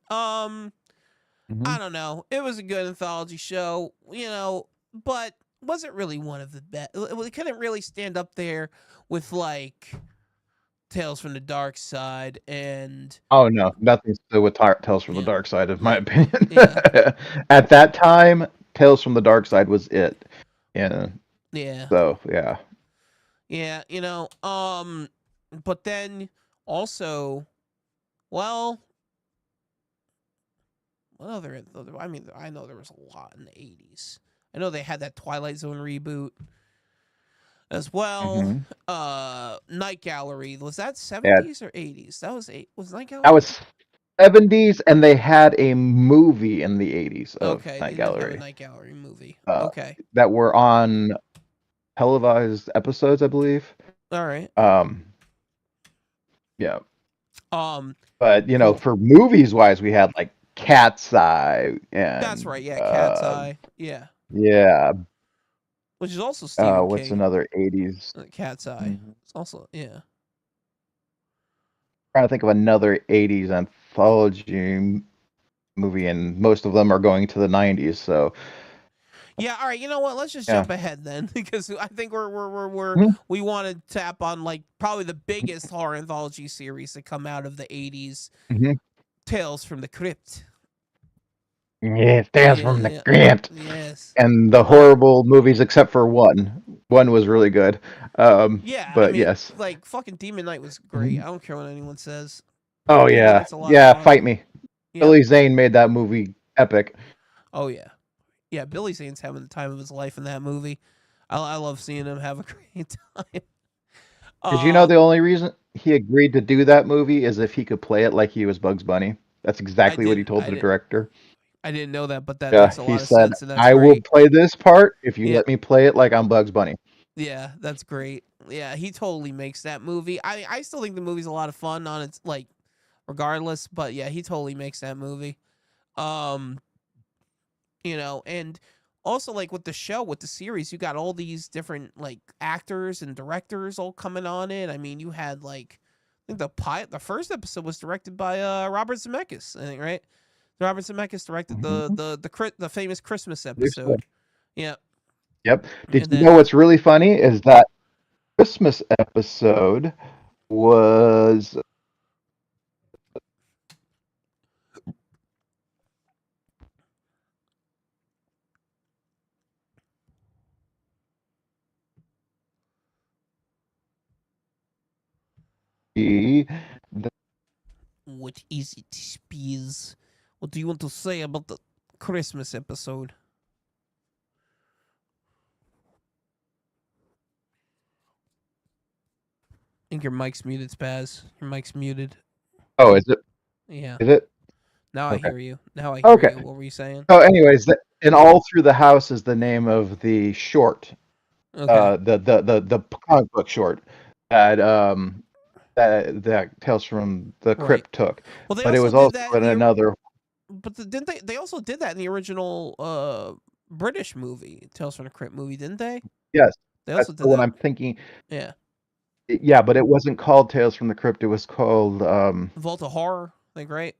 hmm I don't know. It was a good anthology show, but was it really one of the best? It couldn't really stand up there with like Tales from the Dark Side and Oh no, nothing to do with Tales from the yeah, Dark Side, of my like opinion. yeah, At that time, Tales from the Dark Side was it. Yeah. yeah. So yeah. Yeah, but then also, well, what I mean, I know there was a lot in the 80s. I know they had that Twilight Zone reboot as well. hmm Night Gallery, was that Yeah, 70s or 80s? That was was Night that Gallery? was 70s, and they had a movie in the 80s of Okay, Night they did have a Gallery. Night Gallery movie. Uh, Okay. that were on televised episodes, I believe. All right. Um, yeah, Um but cool. for movies wise, we had like Cat's Eye That's and right. Yeah, Cat's Eye. Yeah. yeah, Which is also Stephen what's King. another 80s? Cat's Eye. Mhm. It's also yeah. Trying to think of another 80s anthology movie, and most of them are going to the 90s. So Yeah, all right. You know what? Let's just yeah. jump ahead then, because I think Mhm. we want to tap on like probably the biggest horror anthology series to come out of the '80s, Mhm. Tales from the Crypt. Yeah, Tales from the Yeah, Crypt. yes. And the Uh, horrible movies, except for one. One was really good. yeah. I But mean, yes. like fucking Demon Knight was great. Mhm. I don't care what anyone says. Oh Demon yeah, Knight's a lot of yeah. fun. Fight me. Yep. Billy Zane made that movie epic. Oh yeah. Yeah. Billy Zane's having the time of his life in that movie. I love seeing him have a great time. Did you know Uh, the only reason he agreed to do that movie is if he could play it like he was Bugs Bunny? That's I exactly what he didn't. told I the didn't. director. I didn't know that, but that Yeah, makes a he lot of said, sense, and that's "I will great. play this part if you Yeah, let me play it like I'm Bugs Bunny." yeah, that's great. Yeah, he totally makes that movie. I still think the movie's a lot of fun on its like, regardless. But yeah, he totally makes that movie. Um, and also like with the show, with the series, you got all these different like actors and directors all coming on it. I mean, you had like, I think the first episode was directed by Robert Zemeckis. I think right. Robert Zemeckis directed Mhm. the famous Christmas I believe so. episode. Yeah, Yep. Did and you know then what's really funny is that Christmas episode was The- What is it, Spears? What do you want to say about the Christmas episode? I think your mic's muted, Spaz. Your mic's muted. Oh, is it? Yeah. Is it? Now I Okay. hear you. Now I hear Okay. you. What were you saying? So, anyways, and all through the house is the name of the short, Okay. the comic book short that that Tales from the Right. Crypt took, Well, they but it also was did also that in in the. another. But didn't they? They also did that in the original British movie, Tales from the Crypt movie, didn't they? Yes, They that's also did the one that. I'm thinking. Yeah. Yeah, but it wasn't called Tales from the Crypt. It was called Vault of Horror, I think, right?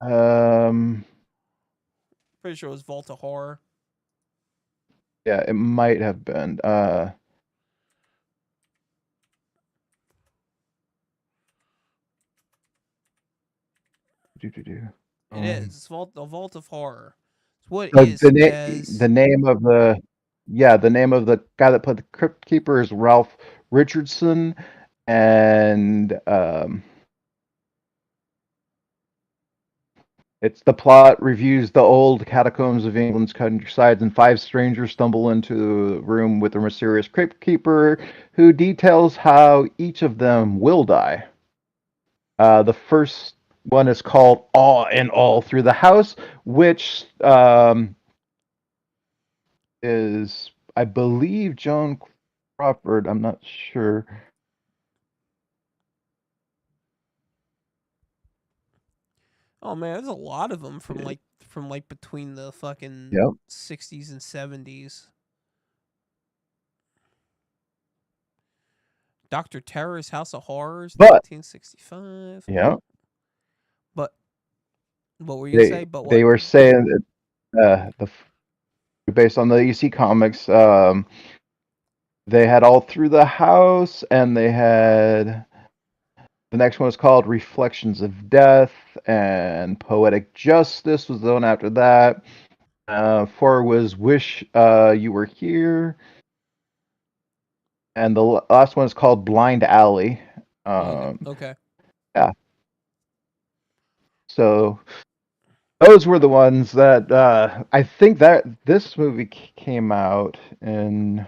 um Pretty sure it was Vault of Horror. yeah, it might have been do, do, do. It is. It's a Vault of Horror. It's what it So is, Spez. the name of the the name of the guy that played the Crypt Keeper is Ralph Richardson, and it's the plot reviews the old catacombs of England's countrysides, and five strangers stumble into the room with a mysterious Crypt Keeper, who details how each of them will die. The first one is called Awe and All Through the House, which is, I believe, Joan Crawford. I'm not sure. Oh man, there's a lot of them from like between the fucking Yep. 60s and 70s. Doctor Terror's House of Horrors, But 1965. yeah, But what were you gonna say? But they what? were saying that based on the EC comics, they had All Through the House, and they had the next one was called Reflections of Death, and Poetic Justice was the one after that. Four was Wish You Were Here, and the last one is called Blind Alley. Okay. Yeah, so those were the ones that I think that this movie came out in.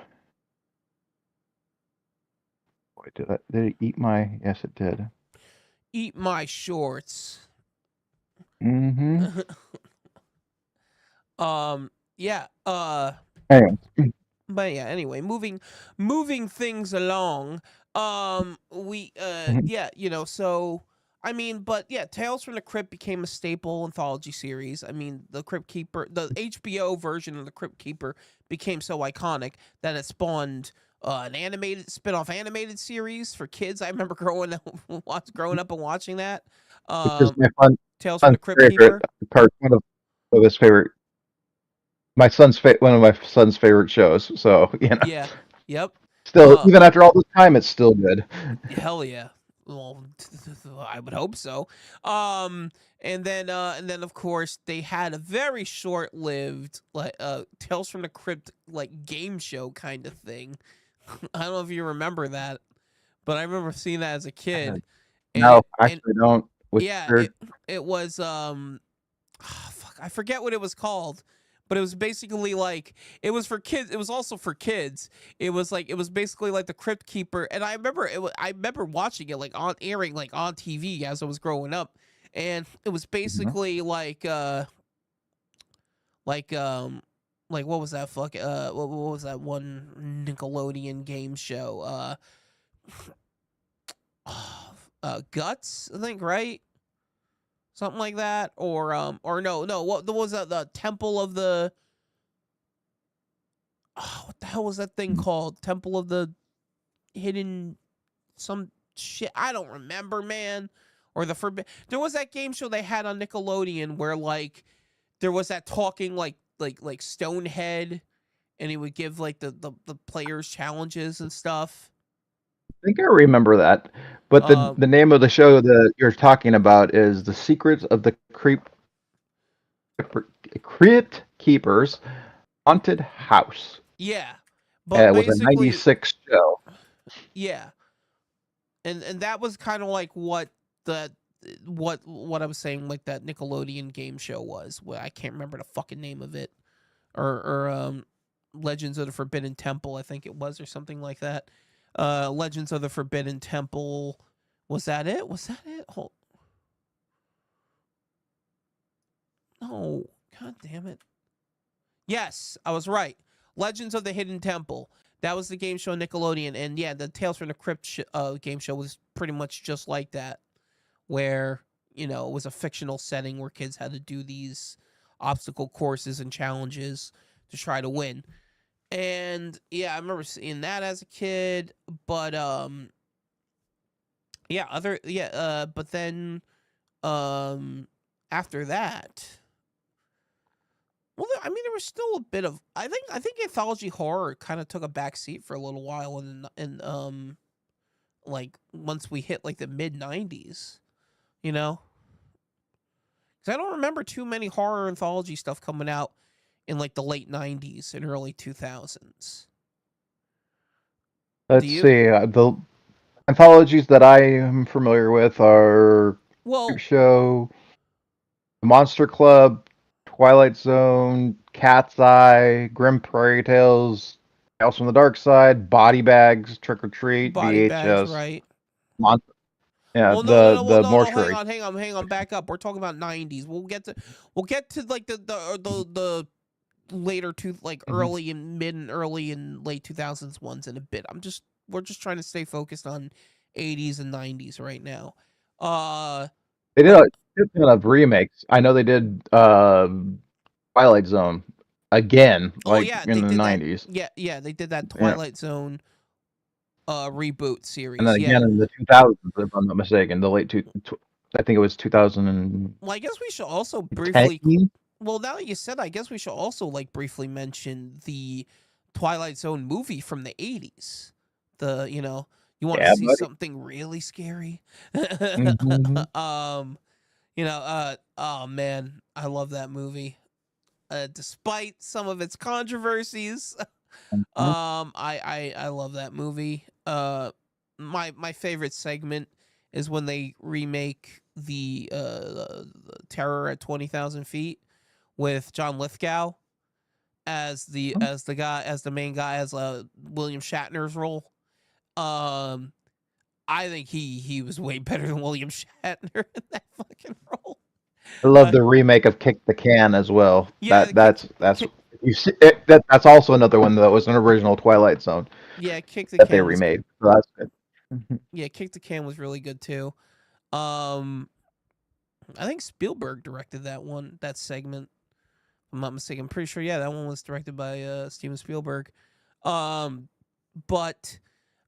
Wait, did it eat my? Yes, it did. Eat my shorts. Mm-hmm. Yeah. Anyway. But yeah, anyway, moving things along. We Mhm. yeah, so I mean, but yeah, Tales from the Crypt became a staple anthology series. I mean, the Crypt Keeper, the HBO version of the Crypt Keeper became so iconic that it spawned an animated spin-off animated series for kids. I remember growing up and watching that. Which is Um my Tales from son's the Crypt favorite Keeper. part. One of his favorite. One of my son's favorite shows. So Yeah. Yep. still, Uh even after all this time, it's still good. Hell yeah. Well, I would hope so. And then of course they had a very short-lived like Tales from the Crypt like game show kind of thing. I don't know if you remember that, but I remember seeing that as a kid. No, And actually, don't. Which yeah, weird. it was fuck, I forget what it was called, but it was basically like it was for kids. It was also for kids. It was basically like the Crypt Keeper, and I remember I remember watching it like on airing like on TV as I was growing up, and it was Mhm. basically like like what was that what was that one Nickelodeon game show Guts, I think, right? Something like that, or no, what was that? The Temple of the what the hell was that thing called? Temple of the Hidden some shit. I don't remember, man. Or the forbid. There was that game show they had on Nickelodeon where like there was that talking like Stonehead, and he would give like the players challenges and stuff. I think I remember that. But Um, the name of the show that you're talking about is The Secrets of the Crypt Keeper's Haunted House. yeah, but It was a basically, '96 show. yeah, and that was kind of like the what I was saying, like that Nickelodeon game show was. Well, I can't remember the fucking name of it, or Legends of the Forbidden Temple, I think it was, or something like that. Legends of the Forbidden Temple. Was that it? Was that it? Hold. No. God damn it. Yes, I was right. Legends of the Hidden Temple. That was the game show on Nickelodeon, and yeah, the Tales from the Crypt game show was pretty much just like that, where it was a fictional setting where kids had to do these obstacle courses and challenges to try to win. And yeah, I remember seeing that as a kid, but yeah, but then um after that, well, I mean, there was still a bit of. I think anthology horror kind of took a back seat for a little while, and like once we hit like the mid 90s, you know, because I don't remember too many horror anthology stuff coming out in like the late 90s and early 2000s. Do Let's you? see. The anthologies that I am familiar with are Creep Well, Show, Monster Club, Twilight Zone, Cat's Eye, Grim Prairie Tales, Tales from the Dark Side, Body Bags, Trick or Treat, body bags, VHS, right? Mon- yeah, Well, no, no, no, well, the no, no. Hang mortuary. on, hang on, hang on. Back up. We're talking about 90s. We'll get to like the later like Hmm. early and mid and early and late 2000s ones in a bit. We're just trying to stay focused on 80s and 90s right now. Uh They did like a shit ton of remakes. I know they did Twilight Zone again, oh like yeah, in they the did that. '90s, Yeah, yeah, they did that yeah, Twilight Zone reboot and then series. Yeah. again in the 2000s, if I'm not mistaken, the late I think it was 2010. Well, I guess we should also briefly well, now that you said, I guess we should also like briefly mention the Twilight Zone movie from the 80s. You want to Yeah, see buddy. something really scary? Hmm. um, oh man, I love that movie. Despite some of its controversies, I love that movie. My favorite segment is when they remake the Terror at 20,000 feet with John Lithgow as the main guy, as William Shatner's role. Um, I think he was way better than William Shatner in that fucking role. I love Uh, the remake of Kick the Can as well. yeah, That's kick, you see it, that's also another one that was an original Twilight Zone yeah, kick the that they can was remade. So that's good. Mhm. yeah, kick the can was really good too. Um, I think Spielberg directed that segment. If I'm not mistaken. I'm pretty sure. Yeah, that one was directed by Steven Spielberg. Um, but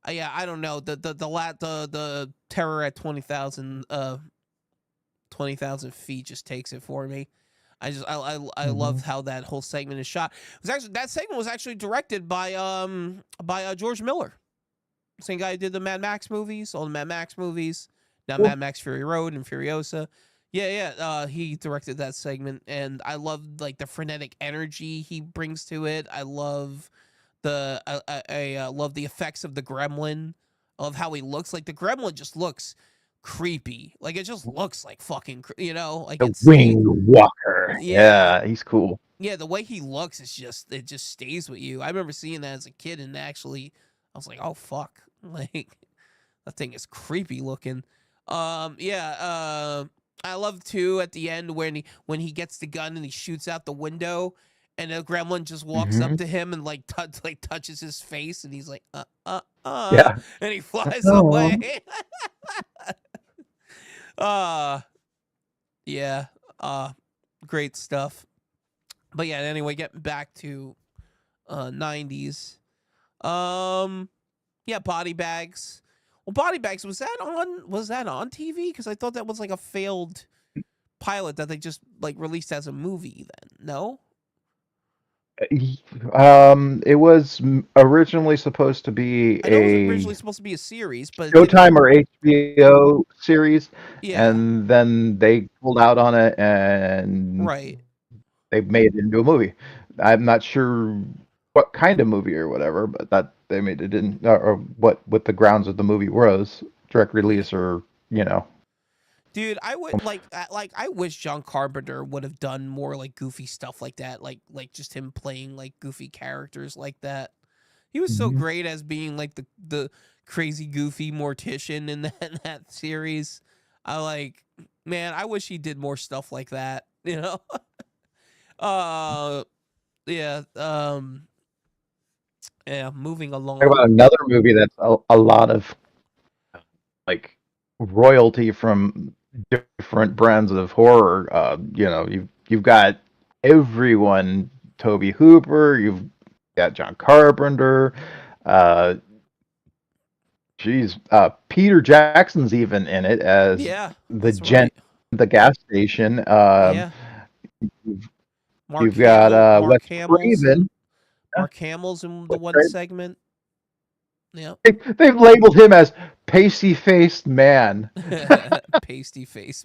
yeah, I don't know the terror at 20,000 feet just takes it for me. I love Mhm. how that whole segment is shot. That segment was actually directed by George Miller, same guy who did the Mad Max movies, all the Mad Max movies, now Cool. Mad Max Fury Road and Furiosa. Yeah, yeah. He directed that segment, and I love like the frenetic energy he brings to it. I love I love the effects of the Gremlin. I love how he looks. Like the Gremlin just looks creepy. Like it just looks like fucking, like The it stays. Winged Walker. Yeah, Yeah, he's cool. yeah. The way he looks is just it just stays with you. I remember seeing that as a kid, and actually, I was like, oh fuck, like that thing is creepy looking. Yeah. I love too at the end when he gets the gun and he shoots out the window, and the gremlin just walks up Hmm. to him and like touches his face, and he's like, Yeah. and he flies Oh. away. uh, yeah. Uh, Great stuff. But yeah. Anyway, getting back to 90s. Um, Yeah, body bags. Well, body bags was that on TV? Because I thought that was like a failed pilot that they just like released as a movie. Then no. It was originally supposed to be I know it was a originally supposed to be a series, but it didn't. Showtime or HBO series, Yeah, and then they pulled out on it and right. they made it into a movie. I'm not sure what kind of movie or whatever, but that they made it in, or what the grounds of the movie was. direct Yeah. release or Dude, I would like I wish John Carpenter would have done more like goofy stuff like that, like just him playing like goofy characters like that. He was so Mhm. great as being like the crazy goofy mortician in that series. I like man, I wish he did more stuff like that, you know? Uh yeah, yeah, moving Talk along. about another movie that's a lot of like royalty from different brands of horror. You've got everyone, Toby Hooper, you've got John Carpenter, uh, Peter Jackson's even in it as Yeah, the that's gent, right. at the gas station. Yeah. You've, you've got Wes Craven. Yeah, Mark Hamill's in the Wes one Craven. segment. Yep. They've labeled him as pasty faced man. Pasty face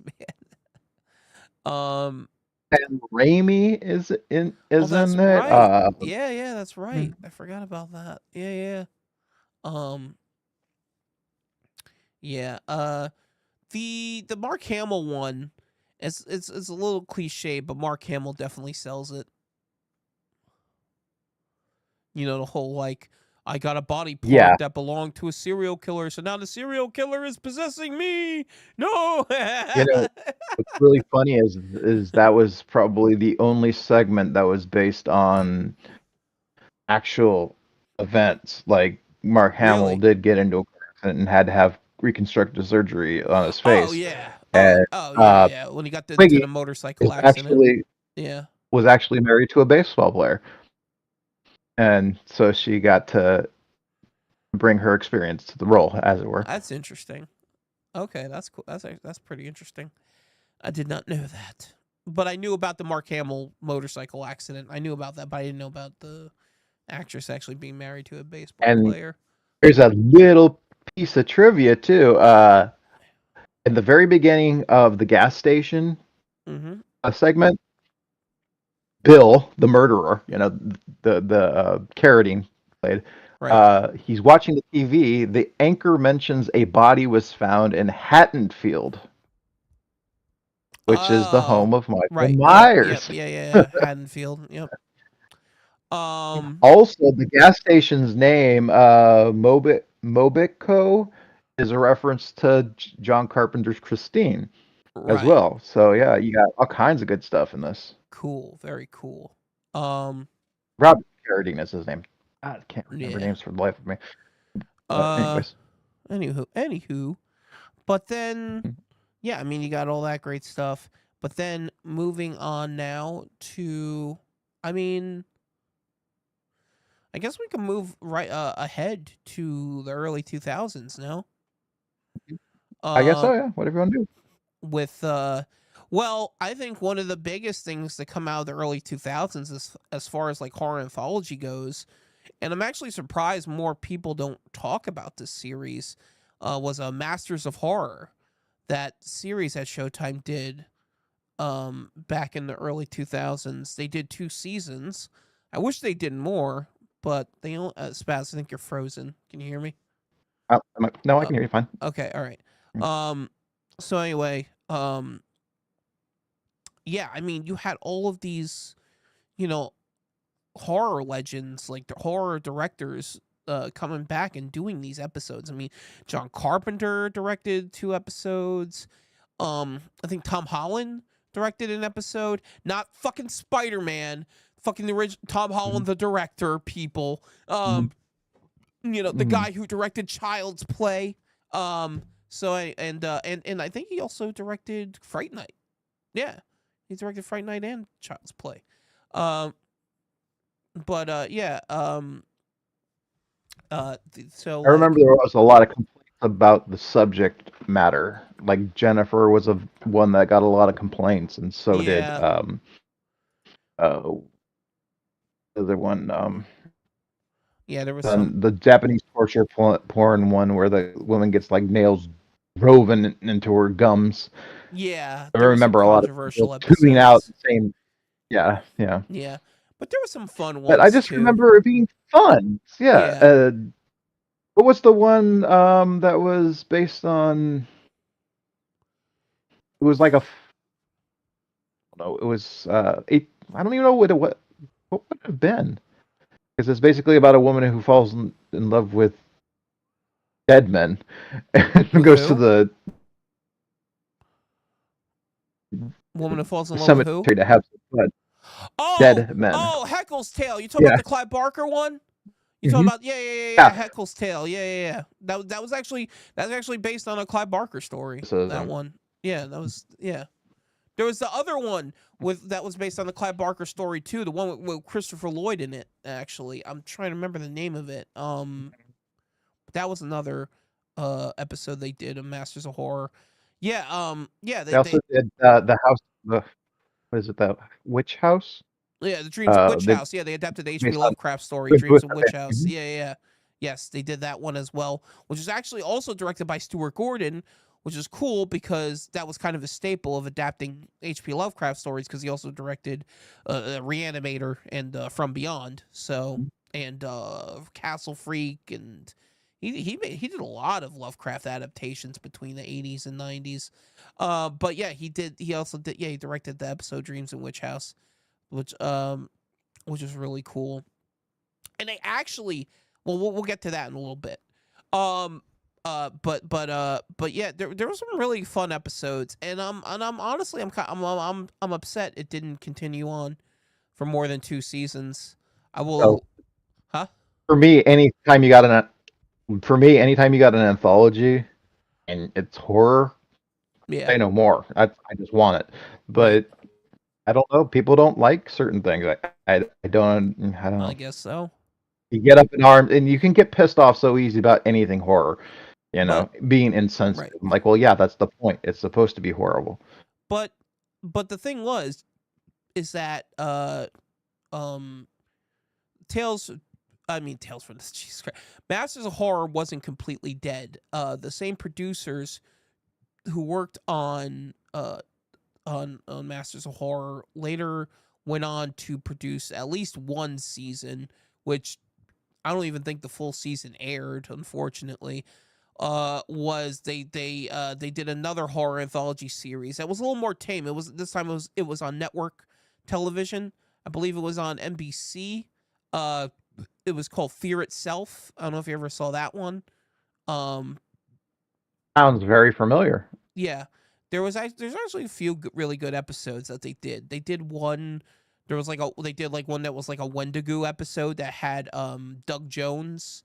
man. And Raimi Oh, is that's in it. right. Yeah, yeah, that's Hmm. right. I forgot about that. Yeah, yeah. Um, yeah. The Mark Hamill one, it's a little cliche, but Mark Hamill definitely sells it. You know, the whole like, I got a body Yeah, part that belonged to a serial killer, so now the serial killer is possessing me. No. you know what's really funny is that was probably the only segment that was based on actual events. Like Mark Hamill Really? did get into a car accident and had to have reconstructive surgery on his Oh face, yeah. and Oh yeah, uh, yeah. When he got into Twiggy the motorcycle is accident. actually Yeah. was actually married to a baseball player, and so she got to bring her experience to the role, as it were. That's interesting. Okay, that's cool. That's pretty interesting. I did not know that. But I knew about the Mark Hamill motorcycle accident. I knew about that, but I didn't know about the actress actually being married to a baseball And player. there's a little piece of trivia too. In the very beginning of the gas station Mm-hmm. segment, Bill, the murderer, the Carradine played. Right. He's watching the TV. The anchor mentions a body was found in Haddonfield, which is the Oh, home of Michael right. Yep. Yep. Myers. Yeah. Yeah. Yeah. Haddonfield. Yep. Um. Also, the gas station's name, Mobico, is a reference to John Carpenter's Christine as Right. well. So yeah, you got all kinds of good stuff in this. Cool. Very cool. Um. Robert Carradine is his name. God, I can't remember Yeah. names for the life of me. But Uh. anyways, Anywho. But then, yeah. I mean, you got all that great stuff. But then moving on now to, I mean, I guess we can move right ahead to the early 2000s now. I guess so. Um, Yeah, whatever you want to do. with well, I think one of the biggest things that come out of the early 2000s is as far as like horror anthology goes, and I'm actually surprised more people don't talk about this series. Was a Masters of Horror, that series that Showtime did back in the early 2000s. They did 2 seasons. I wish they did more, but they only Spaz, I think you're frozen. Can you hear me? No, I Uh, can hear you fine. okay, all right. Mm. So anyway, yeah, I mean, you had all of these, you know, horror legends, like the horror directors, coming back and doing these episodes. I mean, John Carpenter directed 2 episodes. I think Tom Holland directed an episode. Not fucking Spider Man. Fucking the original Tom Holland, Mhm. the director. People. Mhm. The Mhm. guy who directed Child's Play. So and I think he also directed Fright Night. Yeah, he directed Fright Night and Child's Play. Um, but yeah. So I remember like, there was a lot of complaints about the subject matter. Like Jennifer was a one that got a lot of complaints, and so did yeah, uh the other one, yeah, there was some. the Japanese torture porn one where the woman gets like nails driven into her gums. Yeah, I there were some remember a lot of people controversial tuning out episodes. and saying, "Yeah, yeah," Yeah, but there were some fun but I ones just too. remember it being fun. Yeah, Yeah, What was the one that was based on? It was like a no, it was I don't even know what would it have been, because it's basically about a woman who falls in love with dead men and With goes to who? the Woman who falls in love with who? cemetery to have some blood. Oh, Dead men. oh, Heckle's Tale. You talking about Yeah. the Clive Barker one? You talking Hmm. about yeah, Yeah. Heckle's Tale. Yeah. That was actually based on a Clive Barker story. That Criticism. one. Yeah, that was yeah. There was the other one that was based on the Clive Barker story too. The one with Christopher Lloyd in it. Actually, I'm trying to remember the name of it. That was another episode they did of Masters of Horror. Yeah. Yeah. They also They did the house. The what is it? The witch house. Yeah, the Dreams of Witch They House. Yeah, they adapted the H.P. based on Lovecraft story, with Dreams of okay. Witch House. Yeah. Yes, they did that one as well, which is actually also directed by Stuart Gordon, which is cool because that was kind of a staple of adapting H.P. Lovecraft stories because he also directed Reanimator and From Beyond. So and Castle Freak and he did a lot of Lovecraft adaptations between the 80s and 90s. But yeah, he also did he directed the episode Dreams in Witch House, which which is really cool. And they actually, well, we'll get to that in a little bit. Um, but yeah, there were some really fun episodes, and I'm honestly I'm upset it didn't continue on for more than 2 seasons. I So will, huh? for me, anytime you got an anthology and it's horror, Yeah, say no more. I just want it. right. But I don't know. People don't like certain things. I don't I know. guess so. You get up in arms, and you can get pissed off so easy about anything horror. But Being right, insensitive. I'm like, well, yeah, that's the point. It's supposed to be horrible. but the thing is that um Tales Tales from the Jesus Christ. Masters of Horror wasn't completely dead. The same producers who worked on Masters of Horror later went on to produce at least one season, which I don't even think the full season aired, unfortunately. Was they did another horror anthology series that was a little more tame. It was this time it was on network television. I believe it was on NBC. Uh, it was called Fear Itself. I don't know if you ever saw that one. Um, Sounds very familiar. yeah, there's actually a few really good episodes that they did. They did one. There was like they did like one that was like a Wendigo episode that had Doug Jones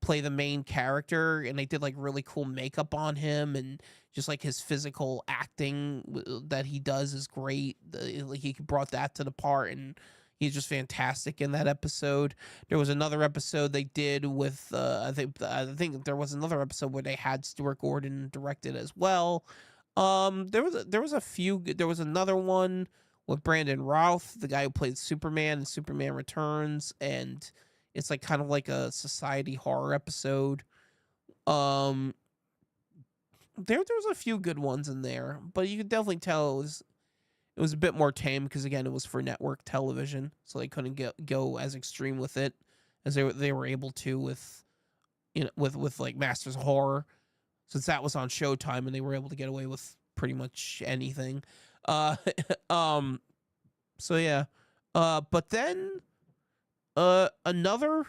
play the main character, and they did like really cool makeup on him, and just like his physical acting that he does is great. Like he brought that to the part, and he's just fantastic in that episode. There was another episode they did with I think there was another episode where they had Stuart Gordon directed as well. There was a few. There was another one with Brandon Routh, the guy who played Superman in Superman Returns, and it's like kind of like a society horror episode. Um, there was a few good ones in there, but you could definitely tell it was a bit more tame because again it was for network television, so they couldn't go as extreme with it as they were able to with with like Masters of Horror, since that was on Showtime and they were able to get away with pretty much anything. Uh, um, so yeah, but then another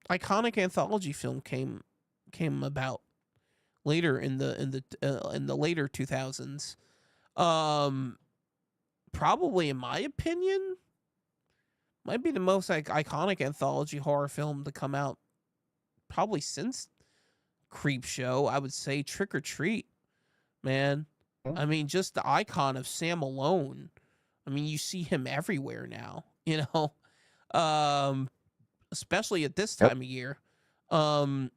iconic anthology film came about later in the later 2000s. Um, Probably in my opinion, might be the most iconic anthology horror film to come out probably since Creep Show. I would say Trick or Treat, man. I mean, just the icon of Sam Malone. I mean, you see him everywhere now, um, especially at this Yep. time of year. Um,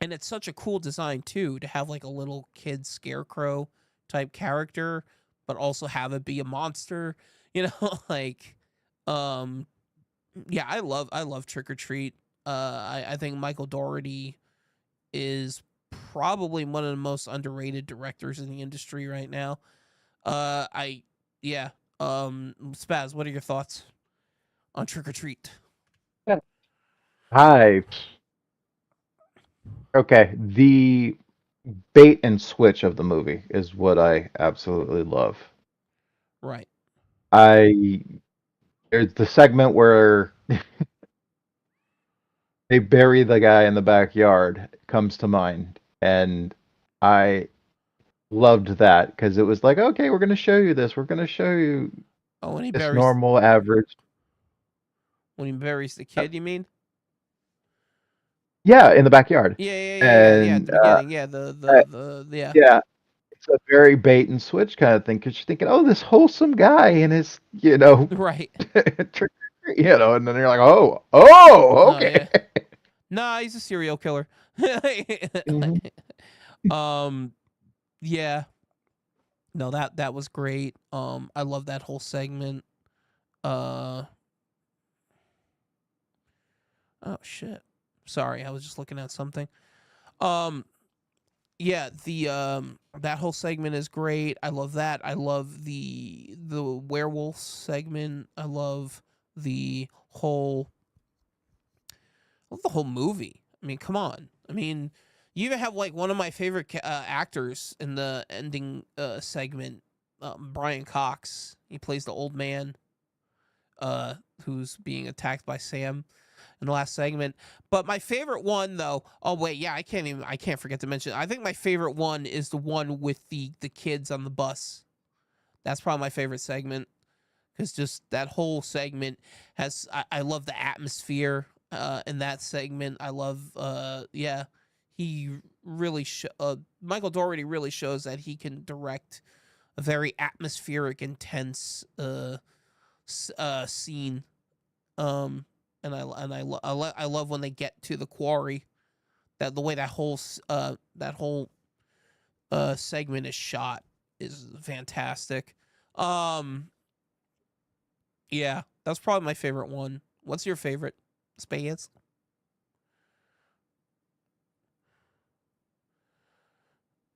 and it's such a cool design too to have like a little kid scarecrow type character, but also have it be a monster. Like, um, yeah, I love Trick or Treat. I think Michael Dougherty is probably one of the most underrated directors in the industry right now. I yeah. Spaz, what are your thoughts on Trick or Treat? Yeah. Hi. Okay, the bait and switch of the movie is what I absolutely love. Right. I There's the segment where they bury the guy in the backyard comes to mind, and I loved that because it was like, okay, we're going to show you this. We're going to show you Oh, this normal average. when he buries the kid, you mean? Yeah, in the backyard. Yeah. At And the beginning, yeah. uh, Yeah. yeah, it's a very bait and switch kind of thing because you're thinking, oh, this wholesome guy and his, Right. trick, and then you're like, oh, Oh okay. yeah. Nah, he's a serial killer. Mhm. um. Yeah. No, that was great. I love that whole segment. Uh. Oh shit. Sorry, I was just looking at something. Um. Yeah, the that whole segment is great. I love that. I love the werewolf segment. I love the whole movie. I mean, come on. I mean, you even have like one of my favorite actors in the ending segment, Brian Cox. He plays the old man uh who's being attacked by Sam in the last segment. But my favorite one though, oh wait, yeah, I can't forget to mention. I think my favorite one is the one with the kids on the bus. That's probably my favorite segment because just that whole segment I love the atmosphere in that segment. I love yeah, he really Michael Dougherty really shows that he can direct a very atmospheric, intense scene. Um, I love when they get to the quarry. That the way that whole segment is shot is fantastic. Um, yeah, that's probably my favorite one. What's your favorite, Spades?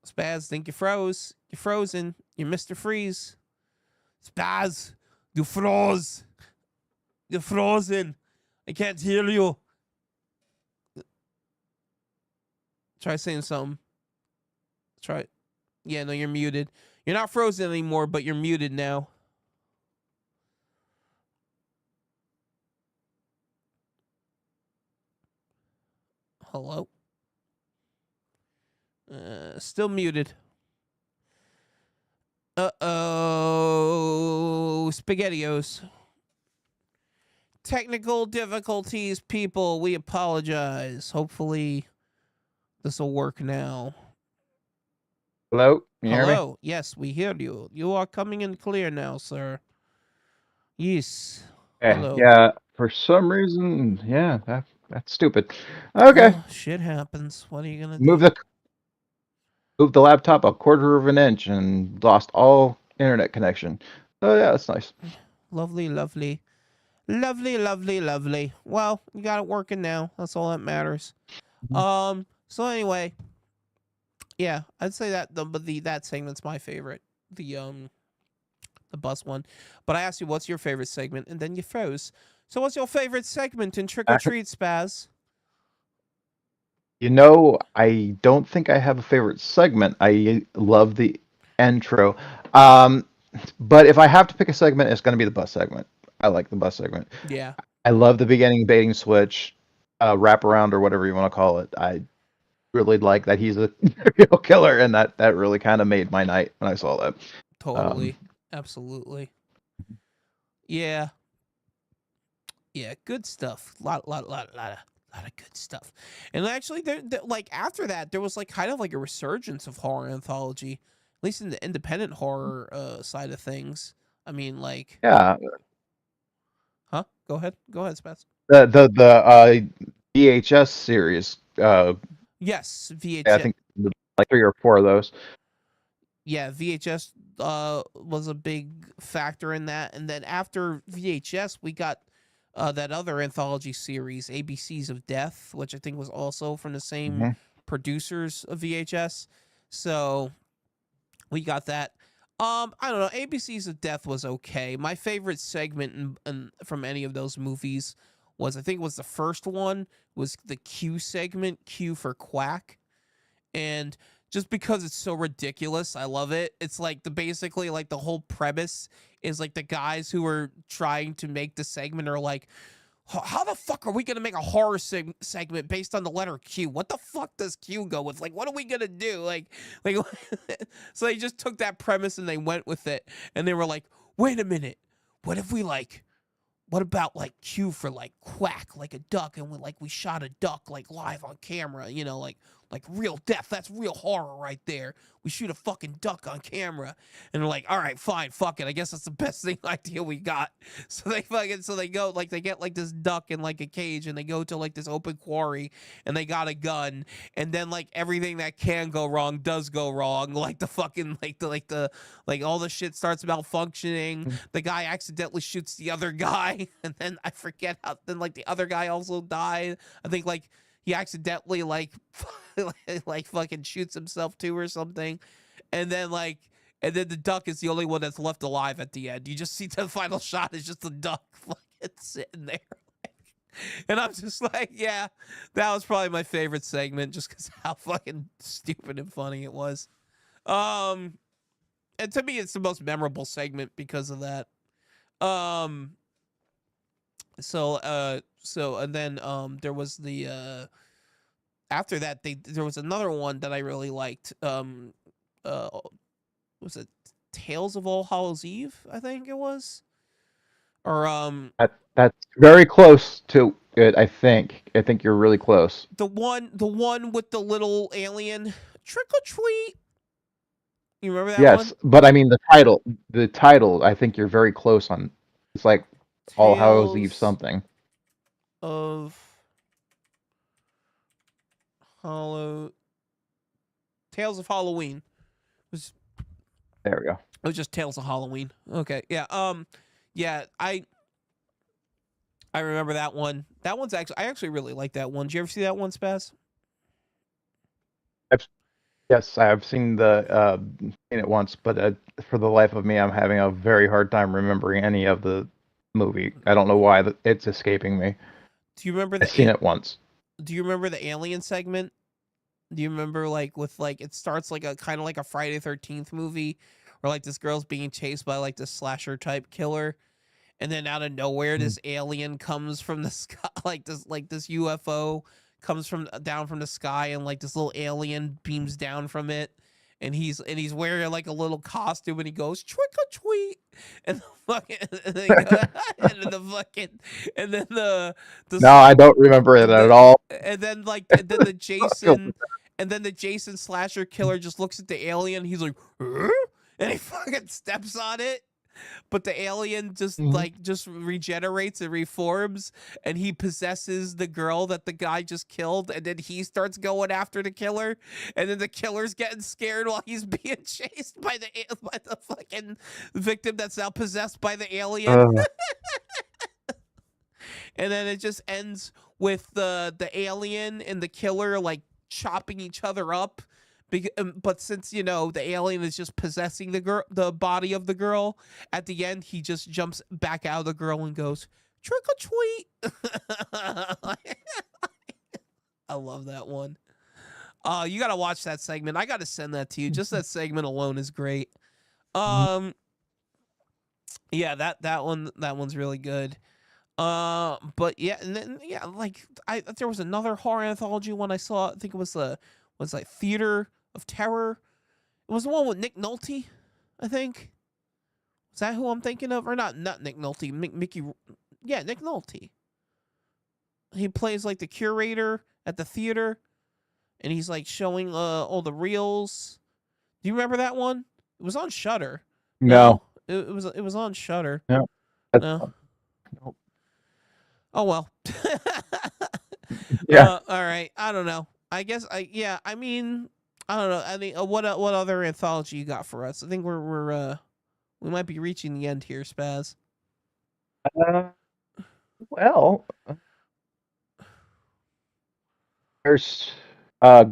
Spaz, think you froze. You're frozen. You're Mr. Freeze. Spaz, you froze. You're frozen. I can't hear you. Try saying something. Try. Yeah, no, you're muted. You're not frozen anymore, but you're muted now. Hello? Still muted. Spaghettios. Technical difficulties, people. We apologize. Hopefully, this will work now. Hello, can you hear me? Hello. Yes, we hear you. You are coming in clear now, sir. Yes. Okay, Hello. yeah. For some reason, yeah, that's stupid. Okay, Oh, shit happens. What are you gonna move do? the move the laptop a quarter of an inch and lost all internet connection. Oh yeah, that's nice. Lovely, lovely. Lovely, lovely, lovely. Well, you got it working now. That's all that matters. Mhm. So anyway, yeah, I'd say that that segment's my favorite. The bus one. But I asked you what's your favorite segment, and then you froze. So what's your favorite segment in Trick or Treat, Spaz? I don't think I have a favorite segment. I love the intro. Um, but if I have to pick a segment, it's going to be the bus segment. I like the bus segment. Yeah, I love the beginning baiting switch, wraparound or whatever you want to call it. I really like that he's a serial killer, and that really kind of made my night when I saw that. Um, totally. Absolutely. Yeah. Yeah, good stuff. Lot of good stuff. And actually like after that there was like kind of like a resurgence of horror anthology, at least in the independent horror side of things. I mean like, yeah, huh? Go ahead. Go ahead, Spence. the VHS series. Yes, I VHS. think like 3 or 4 of those. Yeah, VHS was a big factor in that. And then after VHS, we got that other anthology series, ABCs of Death, which I think was also from the same Mhm. producers of VHS. So we got that. I don't know. ABCs of Death was okay. My favorite segment from any of those movies was, I think it was the first one, was the Q segment, Q for Quack. And just because it's so ridiculous, I love it. It's like basically like the whole premise is like the guys who are trying to make the segment are like, how the fuck are we gonna make a horror segment based on the letter Q? What the fuck does Q go with? Like, what are we gonna do? Like, so they just took that premise and they went with it, and they were like, wait a minute, what if we like what about like Q for like quack, like a duck, and we shot a duck like live on camera, like real death. That's real horror right there. We shoot a fucking duck on camera, and they're like, all right, fine, fuck it. I guess that's the best thing idea we got. So they go like they get like this duck in like a cage, and they go to like this open quarry, and they got a gun, and then like everything that can go wrong does go wrong, like the fucking like all the shit starts malfunctioning. The guy accidentally shoots the other guy, and then I forget how. Then like the other guy also died. I think like he accidentally like fucking shoots himself too or something, and then the duck is the only one that's left alive at the end. You just see the final shot is just the duck fucking sitting there. And I'm just like, yeah, that was probably my favorite segment just because how fucking stupid and funny it was. Um, and to me, it's the most memorable segment because of that. Um, and then there was after that there was another one that I really liked. Uh, was it Tales of All Hallows Eve? I think it was, or That's very close to it. I think you're really close. the one with the little alien trick or treat. You remember that one? Yes, but I mean the title. I think you're very close on. It's like All Hallows Eve Tales something. of Hollow Tales of Halloween. There we go. It was just Tales of Halloween. Okay, yeah. Yeah. I remember that one. I actually really like that one. Did you ever see that one, Spaz? Yes, I have seen it once, but for the life of me, I'm having a very hard time remembering any of the movie. I don't know why it's escaping me. Do you remember I've seen it once. Do you remember the alien segment? Do you remember it starts like a kind of like a Friday 13th movie, where like this girl's being chased by like this slasher type killer, and then out of nowhere Mm. this alien comes from the sky, like this UFO comes from down from the sky, and like this little alien beams down from it, and he's wearing like a little costume, and he goes trick or treat, and the fucking and then, and then the fucking and then No, I don't remember it at the all. and then the Jason and then the Jason slasher killer just looks at the alien. He's like, "Huh?" And he fucking steps on it. But the alien Mhm. just regenerates and reforms, and he possesses the girl that the guy just killed, and then he starts going after the killer, and then the killer's getting scared while he's being chased by the fucking victim that's now possessed by the alien. Uh, And then it just ends with the alien and the killer like chopping each other up. But since the alien is just possessing the body of the girl, at the end he just jumps back out of the girl and goes trick or treat. I love that one. You gotta watch that segment. I gotta send that to you. Just that segment alone is great. Um, yeah, that one's really good. But yeah, and then yeah, like there was another horror anthology one I saw. I think it was like Theater of Terror. It was the one with Nick Nolte, I think. Is that who I'm thinking of? Or not Nick Nolte, Mickey. Yeah, Nick Nolte. He plays like the curator at the theater, and he's like showing all the reels. Do you remember that one? It was on Shutter. no, No, it was on Shutter. no, that's No. no. Oh well. Yeah. All right. I don't know. I guess I mean, I don't know. I mean, what other anthology you got for us? I think we might be reaching the end here, Spaz. Uh, well, there's uh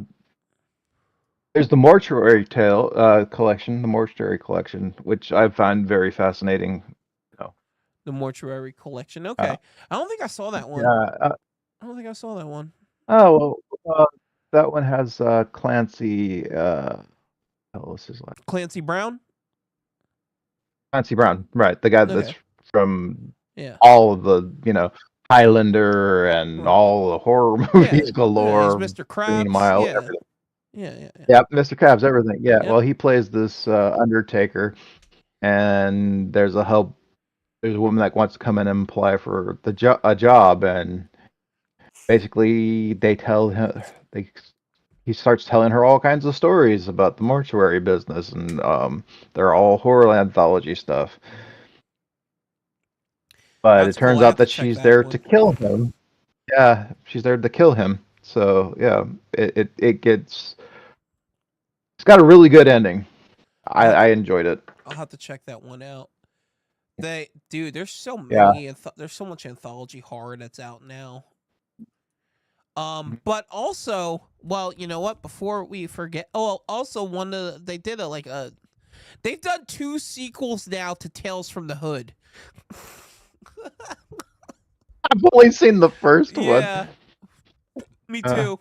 there's the Mortuary Tale collection, the Mortuary collection, which I find very fascinating. You know, The Mortuary Collection. Uh, Okay, I don't think I saw that one. yeah. I don't think I saw that one. Oh, that one has Clancy. What's his last? Clancy Brown. Clancy Brown, right? The guy that's Okay. from Yeah. all of the Highlander and Right. all the horror Yeah. movies Yeah. He's galore, Mr. Green Krabs. Mile, Yeah. everything. Yeah. Yeah. Yeah. Yep, Mr. Krabs, everything. Yeah. Yep. Well, he plays this Undertaker, and there's a woman that wants to come in and apply for a job, and basically they tell him he starts telling her all kinds of stories about the mortuary business, and they're all horror anthology stuff. But it That's cool. turns I out have to that check she's that there to one. kill him. Yeah, she's there to kill him. So yeah, it's got a really good ending. I'll have I to. enjoyed it. I'll have to check that one out. Dude, there's so Yeah. many. There's so much anthology horror that's out now. But also, well, you know what? Before we forget, oh, also they did they've done 2 sequels now to Tales from the Hood. I've only seen the first one. Yeah, me Uh, too.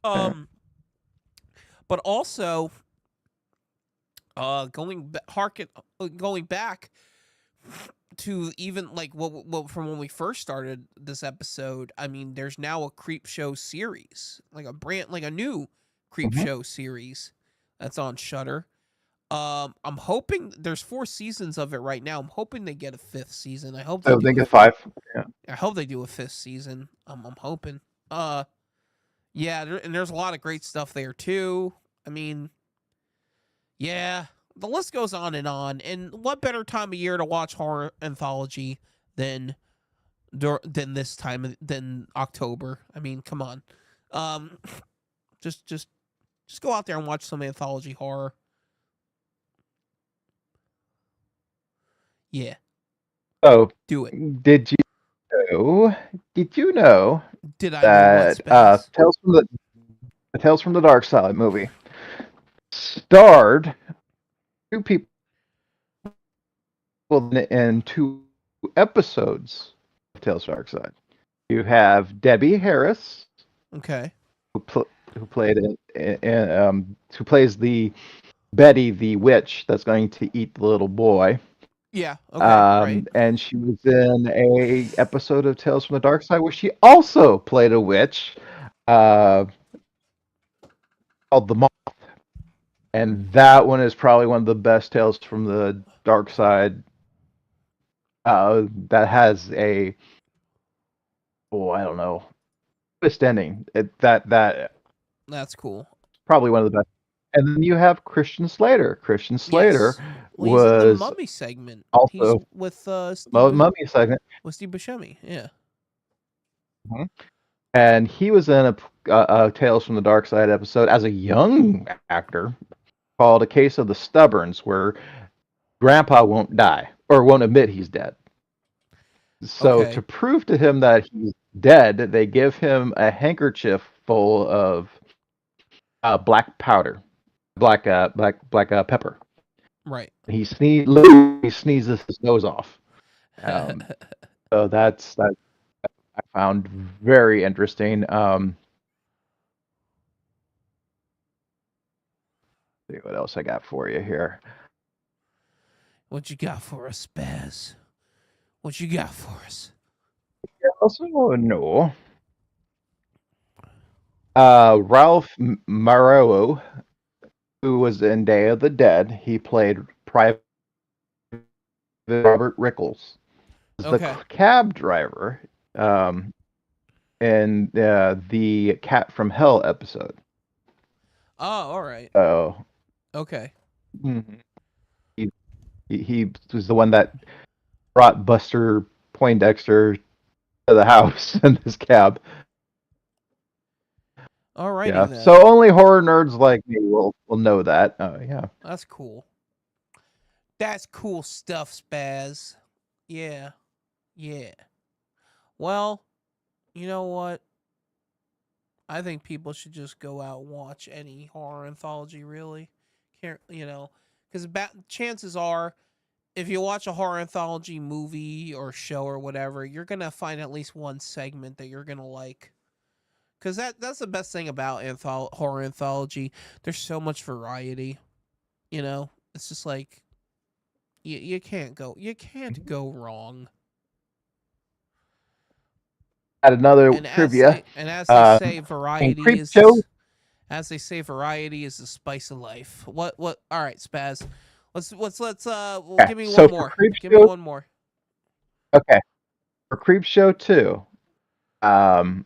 yeah. Um, but also, going back to even like what from when we first started this episode. I mean, there's now a Creep Show series, like a new Creep Mhm. Show series that's on Shutter. I'm hoping there's 4 seasons of it right now. I'm hoping they get a 5th season. I hope they I do think a it's 5. Yeah. I hope they do a 5th season. I'm hoping. Uh, yeah, and there's a lot of great stuff there too. I mean, yeah, the list goes on and on. And what better time of year to watch horror anthology than this than October? I mean, come on. Um, just just just go out there and watch some anthology horror. Yeah, So, do it. did you know? Did you know Did I know what, that Spaz? Tales from the Dark Side movie starred 2 people in 2 episodes of Tales from the Dark Side? You have Debbie Harris, Okay. who who plays the Betty, the witch that's going to eat the little boy. Yeah. Okay. Right. And she was in a episode of Tales from the Dark Side where she also played a witch, uh, called the Moth, and that one is probably one of the best Tales from the Dark Side. That has I don't know, twist ending. That That's cool. probably one of the best. And then you have Christian Slater. Christian Slater Yes. Well, he's in the was Mummy segment. He's also with Mummy segment. Steve Buscemi. Yeah. Mhm. And he was in a Tales from the Dark Side episode as a young actor called A Case of the Stubborns, where Grandpa won't die or won't admit he's dead. So to Okay. prove to him that he's dead, they give him a handkerchief full of black powder, black pepper. Right. Literally sneezes his nose off. Um, so that I found very interesting. See what else I got for you here. What you got for us, Spaz? What you got for us? Also, no. Ralph Marrow, who was in Day of the Dead, he played Private Robert Rickles. Is the Okay. cab driver in the Cat from Hell episode. Oh, all right. Oh, Okay. mhm. He was the one that brought Buster Poindexter to the house in this cab. Alrighty Yeah, then. so only horror nerds like me will know that. Yeah. That's cool. That's cool stuff, Spaz. Yeah. Yeah. Well, you know what? I think people should just go out and watch any horror anthology, really. Can't, because chances are if you watch a horror anthology movie or show or whatever, you're gonna find at least one segment that you're gonna like. Cause that's the best thing about horror anthology. There's so much variety. You know, it's just like you can't go wrong. Add another And trivia. as they say, In variety Creep is Show. this, as they say, variety is the spice of life. What? All right, Spaz. Let's well, Okay, give me one so for more. Creep Give me Show, one more. okay, for Creep Show 2, um,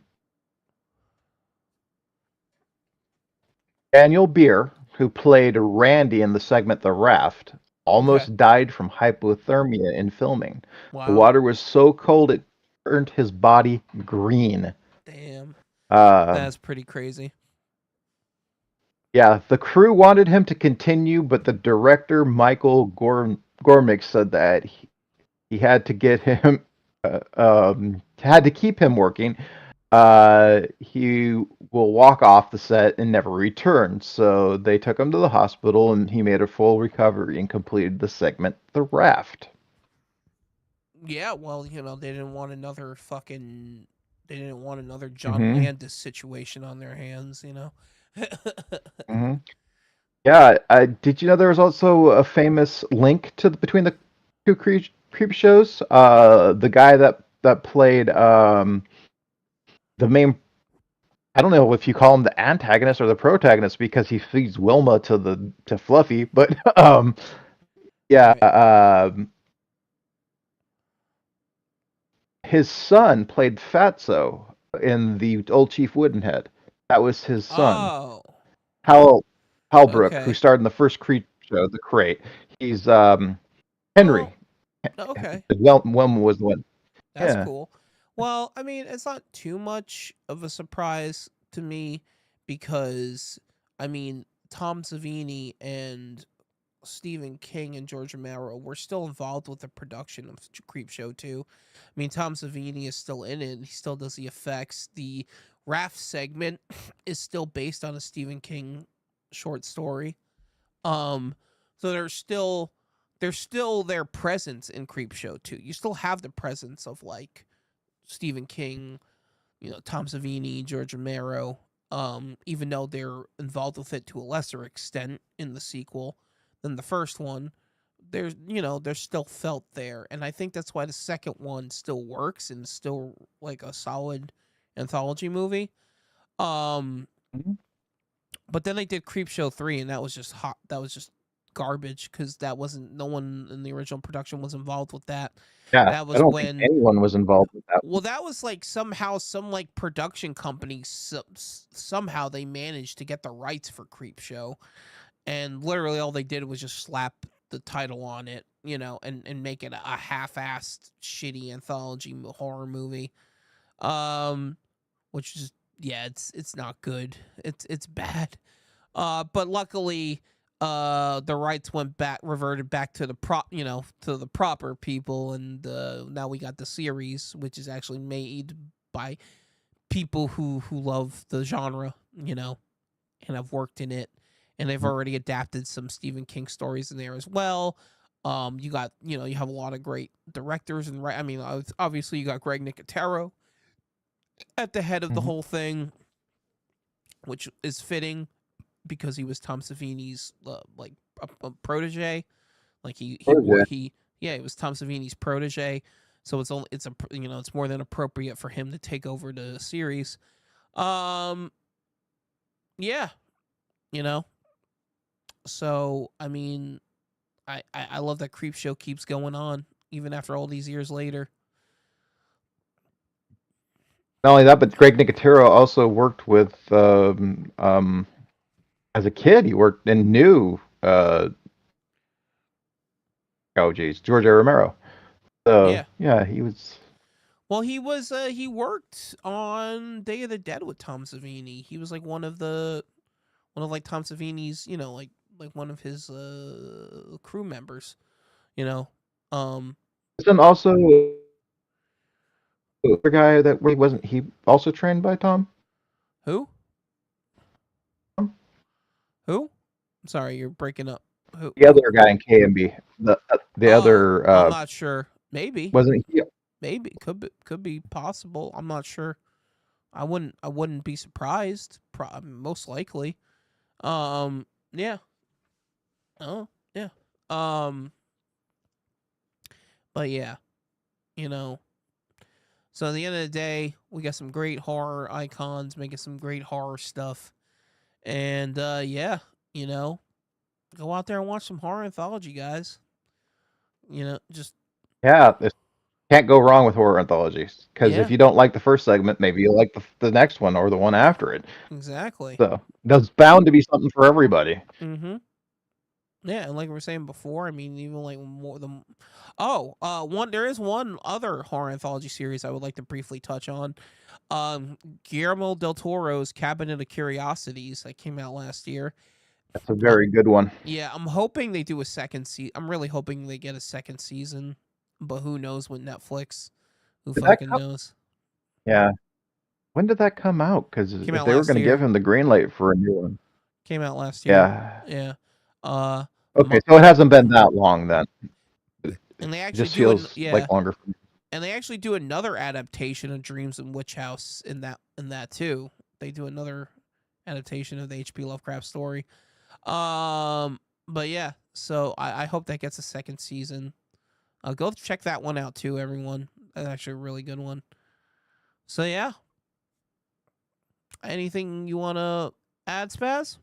Daniel Beer, who played Randy in the segment The Raft, Okay. almost died from hypothermia in filming. The Wow. water was so cold it turned his body green. Damn. Uh, That's pretty crazy. yeah, the crew wanted him to continue, but the director, Michael Gormick, said that he had to get him, had to keep him working. He will walk off the set and never return. So they took him to the hospital and he made a full recovery and completed the segment The Raft. Yeah. Well, they didn't want another fucking. They didn't want another John Mm-hmm. Landis situation on their hands. Mm-hmm. Yeah, did you know there was also a famous link between the two creep shows? The guy that played the main, I don't know if you call him the antagonist or the protagonist because he feeds Wilma to Fluffy, but yeah, Right. his son played Fatso in the Old Chief Woodenhead. That was his son, Oh. Hal Halbrook, who Okay. starred in the first Creep show, The Crate. He's Henry. Well. Okay. Wilma was the one. That's Yeah. cool. Well, I mean, it's not too much of a surprise to me because, I mean, Tom Savini and Stephen King and George Romero were still involved with the production of Creep Show 2. I mean, Tom Savini is still in it. He still does the effects. The raft segment is still based on a Stephen King short story. Um, so there's still their presence in Creep Show 2. You still have the presence of like Stephen King, Tom Savini, George Romero, even though they're involved with it to a lesser extent in the sequel than the first one, they're still felt there. And I think that's why the second one still works and is still like a solid anthology movie. Um, Mhm. but then they did Creepshow 3 and that was just hot. That was just garbage because that wasn't no one in the original production was involved with that. Yeah. That I was don't think when anyone was involved with that well, that was like somehow some like production company somehow they managed to get the rights for Creepshow, and literally all they did was just slap the title on it, and make it a half-assed shitty anthology horror movie. Um, which is yeah, it's not good. It's bad. But luckily, the rights reverted back to to the proper people, and now we got the series, which is actually made by people who love the genre, and have worked in it, and they've one. already adapted some Stephen King stories in there as well. You got you have a lot of great directors and I mean, obviously you got Greg Nicotero at the head of the Mhm. whole thing, which is fitting because he was Tom Savini's like a protege. Like Protege. he yeah, it was Tom Savini's protege. So it's more than appropriate for him to take over the series. Um yeah, you know. So I mean, I love that Creep Show keeps going on even after all these years later. Not only that, but Greg Nicotero also worked with as a kid. He worked and knew oh geez, George A. Romero. So Yeah. yeah, he was. Well, he worked on Day of the Dead with Tom Savini. He was like one of like Tom Savini's, like one of his crew members, you know. Um And also the guy that he wasn't he also trained by Tom? who? Who? I'm sorry, you're breaking up. The other guy in KMB, the Oh, other I'm not sure. Maybe, wasn't he? maybe could be possible. I'm not sure. I wouldn't be surprised. Most likely. Yeah. Oh, yeah. Um, but yeah, you know. So at the end of the day, we got some great horror icons making some great horror stuff, and yeah, you know, go out there and watch some horror anthology, guys. Just Yeah, can't go wrong with horror anthologies because if yeah, you don't like the first segment, maybe you'll like the next one or the one after it. exactly. So there's bound to be something for everybody. Mm-hmm. Yeah, and like we were saying before, I mean, even like more than one there is one other horror anthology series I would like to briefly touch on. Guillermo del Toro's Cabinet of Curiosities that came out last year. That's a very good one. Yeah, I'm hoping they do a second season. I'm really hoping they get a second season, but who knows with Netflix? Who Did that fucking come? knows? Yeah. When did that come out? Because Came if out they were last going to give year. him the green light for a new one, Came out last year. yeah. Yeah. Uh, Okay, so it hasn't been that long then. and they It actually just do it. feels Yeah, like longer. and they actually do another adaptation of Dreams in Witch House in that too. They do another adaptation of the H.P. Lovecraft story. But yeah, so I hope that gets a second season. Go check that one out too, everyone. That's actually a really good one. So yeah, anything you want to add, Spaz?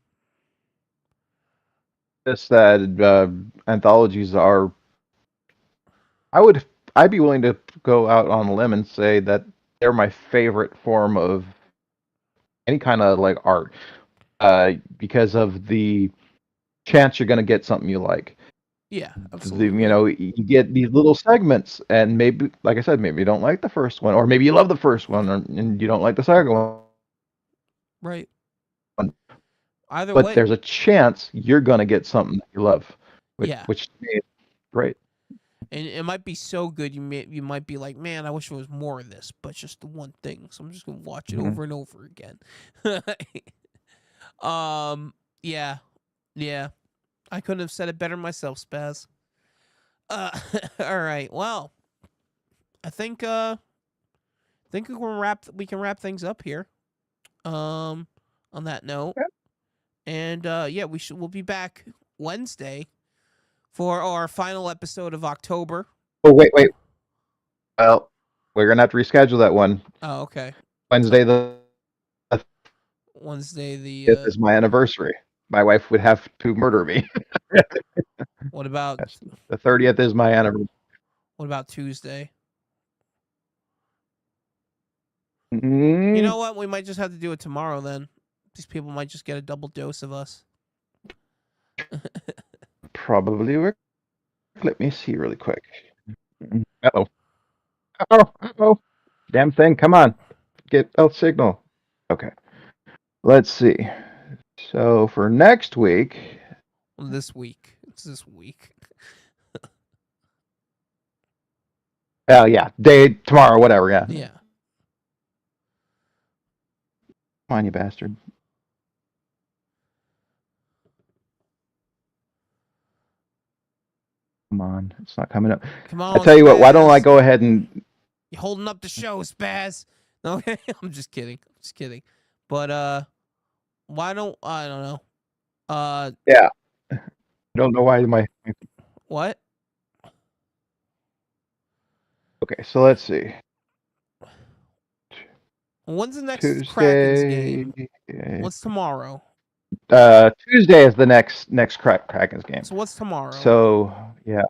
Just that anthologies are. I would. I'd be willing to go out on a limb and say that they're my favorite form of any kind of like art, because of the chance you're going to get something you like. Yeah, absolutely. You get these little segments, and maybe, like I said, maybe you don't like the first one, or maybe you love the first one, and you don't like the second one. Right. Either But way, there's a chance you're gonna get something that you love, yeah. which to me is great. And it might be so good you might be like, man, I wish there was more of this, but it's just the one thing, so I'm just gonna watch it Mhm. over and over again. Yeah, yeah. I couldn't have said it better myself, Spaz. Uh, all right. Well, I think we can wrap things up here. Um, on that note, and yeah, we'll be back Wednesday for our final episode of October. Oh wait. Well, we're gonna have to reschedule that one. Oh, okay. Wednesday the Wednesday the 5th is my anniversary. My wife would have to murder me. what about Yes, the 30th is my anniversary. Tuesday? You Mm, know what? We might just have to do it tomorrow then. These people might just get a double dose of us. probably work. Let me see really quick. Uh-oh. Uh-oh. Damn thing. Come on. Get a signal. Okay. Let's see. So for next week, This week. It's this week. oh yeah, day tomorrow, whatever. Yeah. Yeah. Come on, you bastard. Come on, it's not coming up. Come I on, tell you what. Why don't I Spaz. go ahead and You holding up the show, Spaz. Okay, I'm just kidding. I'm just kidding. But why don't I don't know. yeah. I don't know why my What? okay. So let's see. When's the next Krakens Tuesday. game? What's tomorrow? Tuesday is the next Krakens game. So what's tomorrow? So yeah,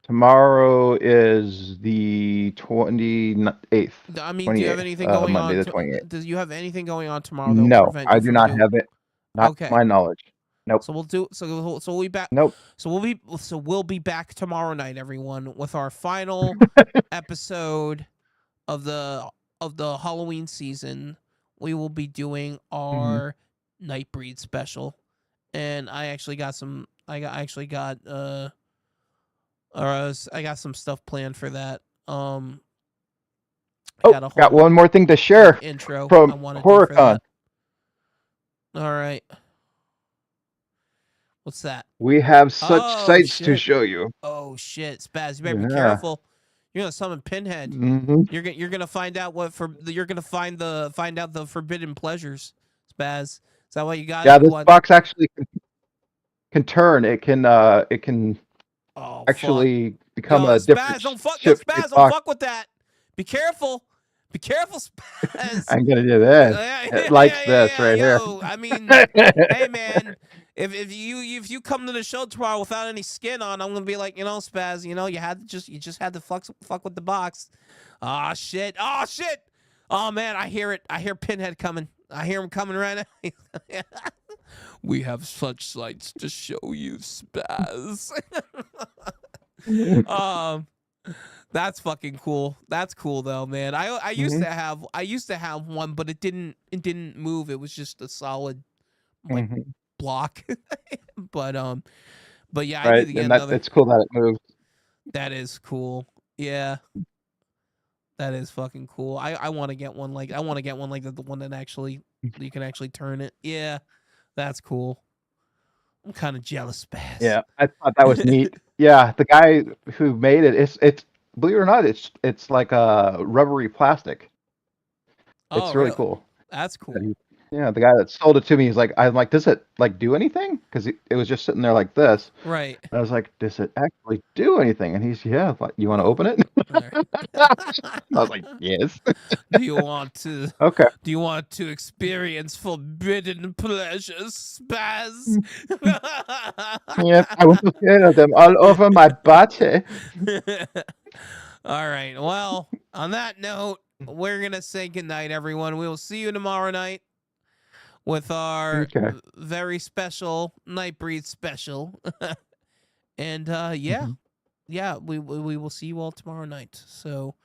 tomorrow is the 28th. I mean, do you have anything going Monday on? the 28th. Does you have anything going on tomorrow that will No, prevent I you do from not doing? have it. Not to Okay, my knowledge. Nope. so we'll do. So we'll be back. Nope. So we'll be back tomorrow night, everyone, with our final episode of the Halloween season. We will be doing Mhm. our Nightbreed special, and I actually got some. I actually got I got some stuff planned for that. I Oh, got a got whole one more thing to share intro I from want to do for HorrorCon. that. All right. What's that? We have such Oh sights to shit. show you. Oh shit, Spaz, you better be Yeah. careful. You're gonna summon Pinhead. Hmm. You're gonna find out you're gonna find out the forbidden pleasures, Spaz. Is that what you got? Yeah, You this want? box actually can turn. It can Oh fuck. actually become Yo, a different Spaz, don't fuck. Yo, ship-shaped Spaz, don't box. fuck with that. Be careful. Be careful, Spaz. I'm gonna do this. Yeah, It yeah, likes yeah, yeah, this yeah. right here. Yo, I mean, hey man, if you come to the show tomorrow without any skin on, I'm gonna be like, Spaz, you just had to fuck with the box. Ah shit. Oh shit. Oh man, I hear it. I hear Pinhead coming. I hear him coming right now. We have such sights to show you, Spaz. um that's fucking cool. That's cool though, man. I used Hmm. to have one, but it didn't move. It was just a solid like Hmm. block. but but yeah, I need Right, to get and that another. it's cool that it moves. That is cool. Yeah, that is fucking cool. I want to get one like the one that actually you can actually turn it. Yeah, that's cool. I'm kind of jealous, Spaz. Yeah, I thought that was neat. Yeah, the guy who made it, it's believe it or not, it's like a rubbery plastic. Oh, It's really really? cool. That's that cool. he- Yeah, the guy that sold it to me, I'm like, does it like do anything? Because it was just sitting there like this. Right. And I was like, does it actually do anything? And he's, yeah, like, you want to open it? All right. I was like, yes. Do you want to Okay. do you want to experience forbidden pleasures, Spaz? Yes, I want to feel them all over my body. All right. Well, on that note, we're gonna say goodnight, everyone. We will see you tomorrow night with our Okay. very special Nightbreed special. And yeah, Mhm. yeah, we will see you all tomorrow night. So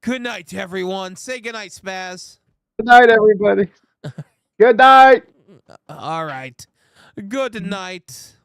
good night, everyone. Say good night, Spaz. Good night, everybody. Good night. All right. Good night.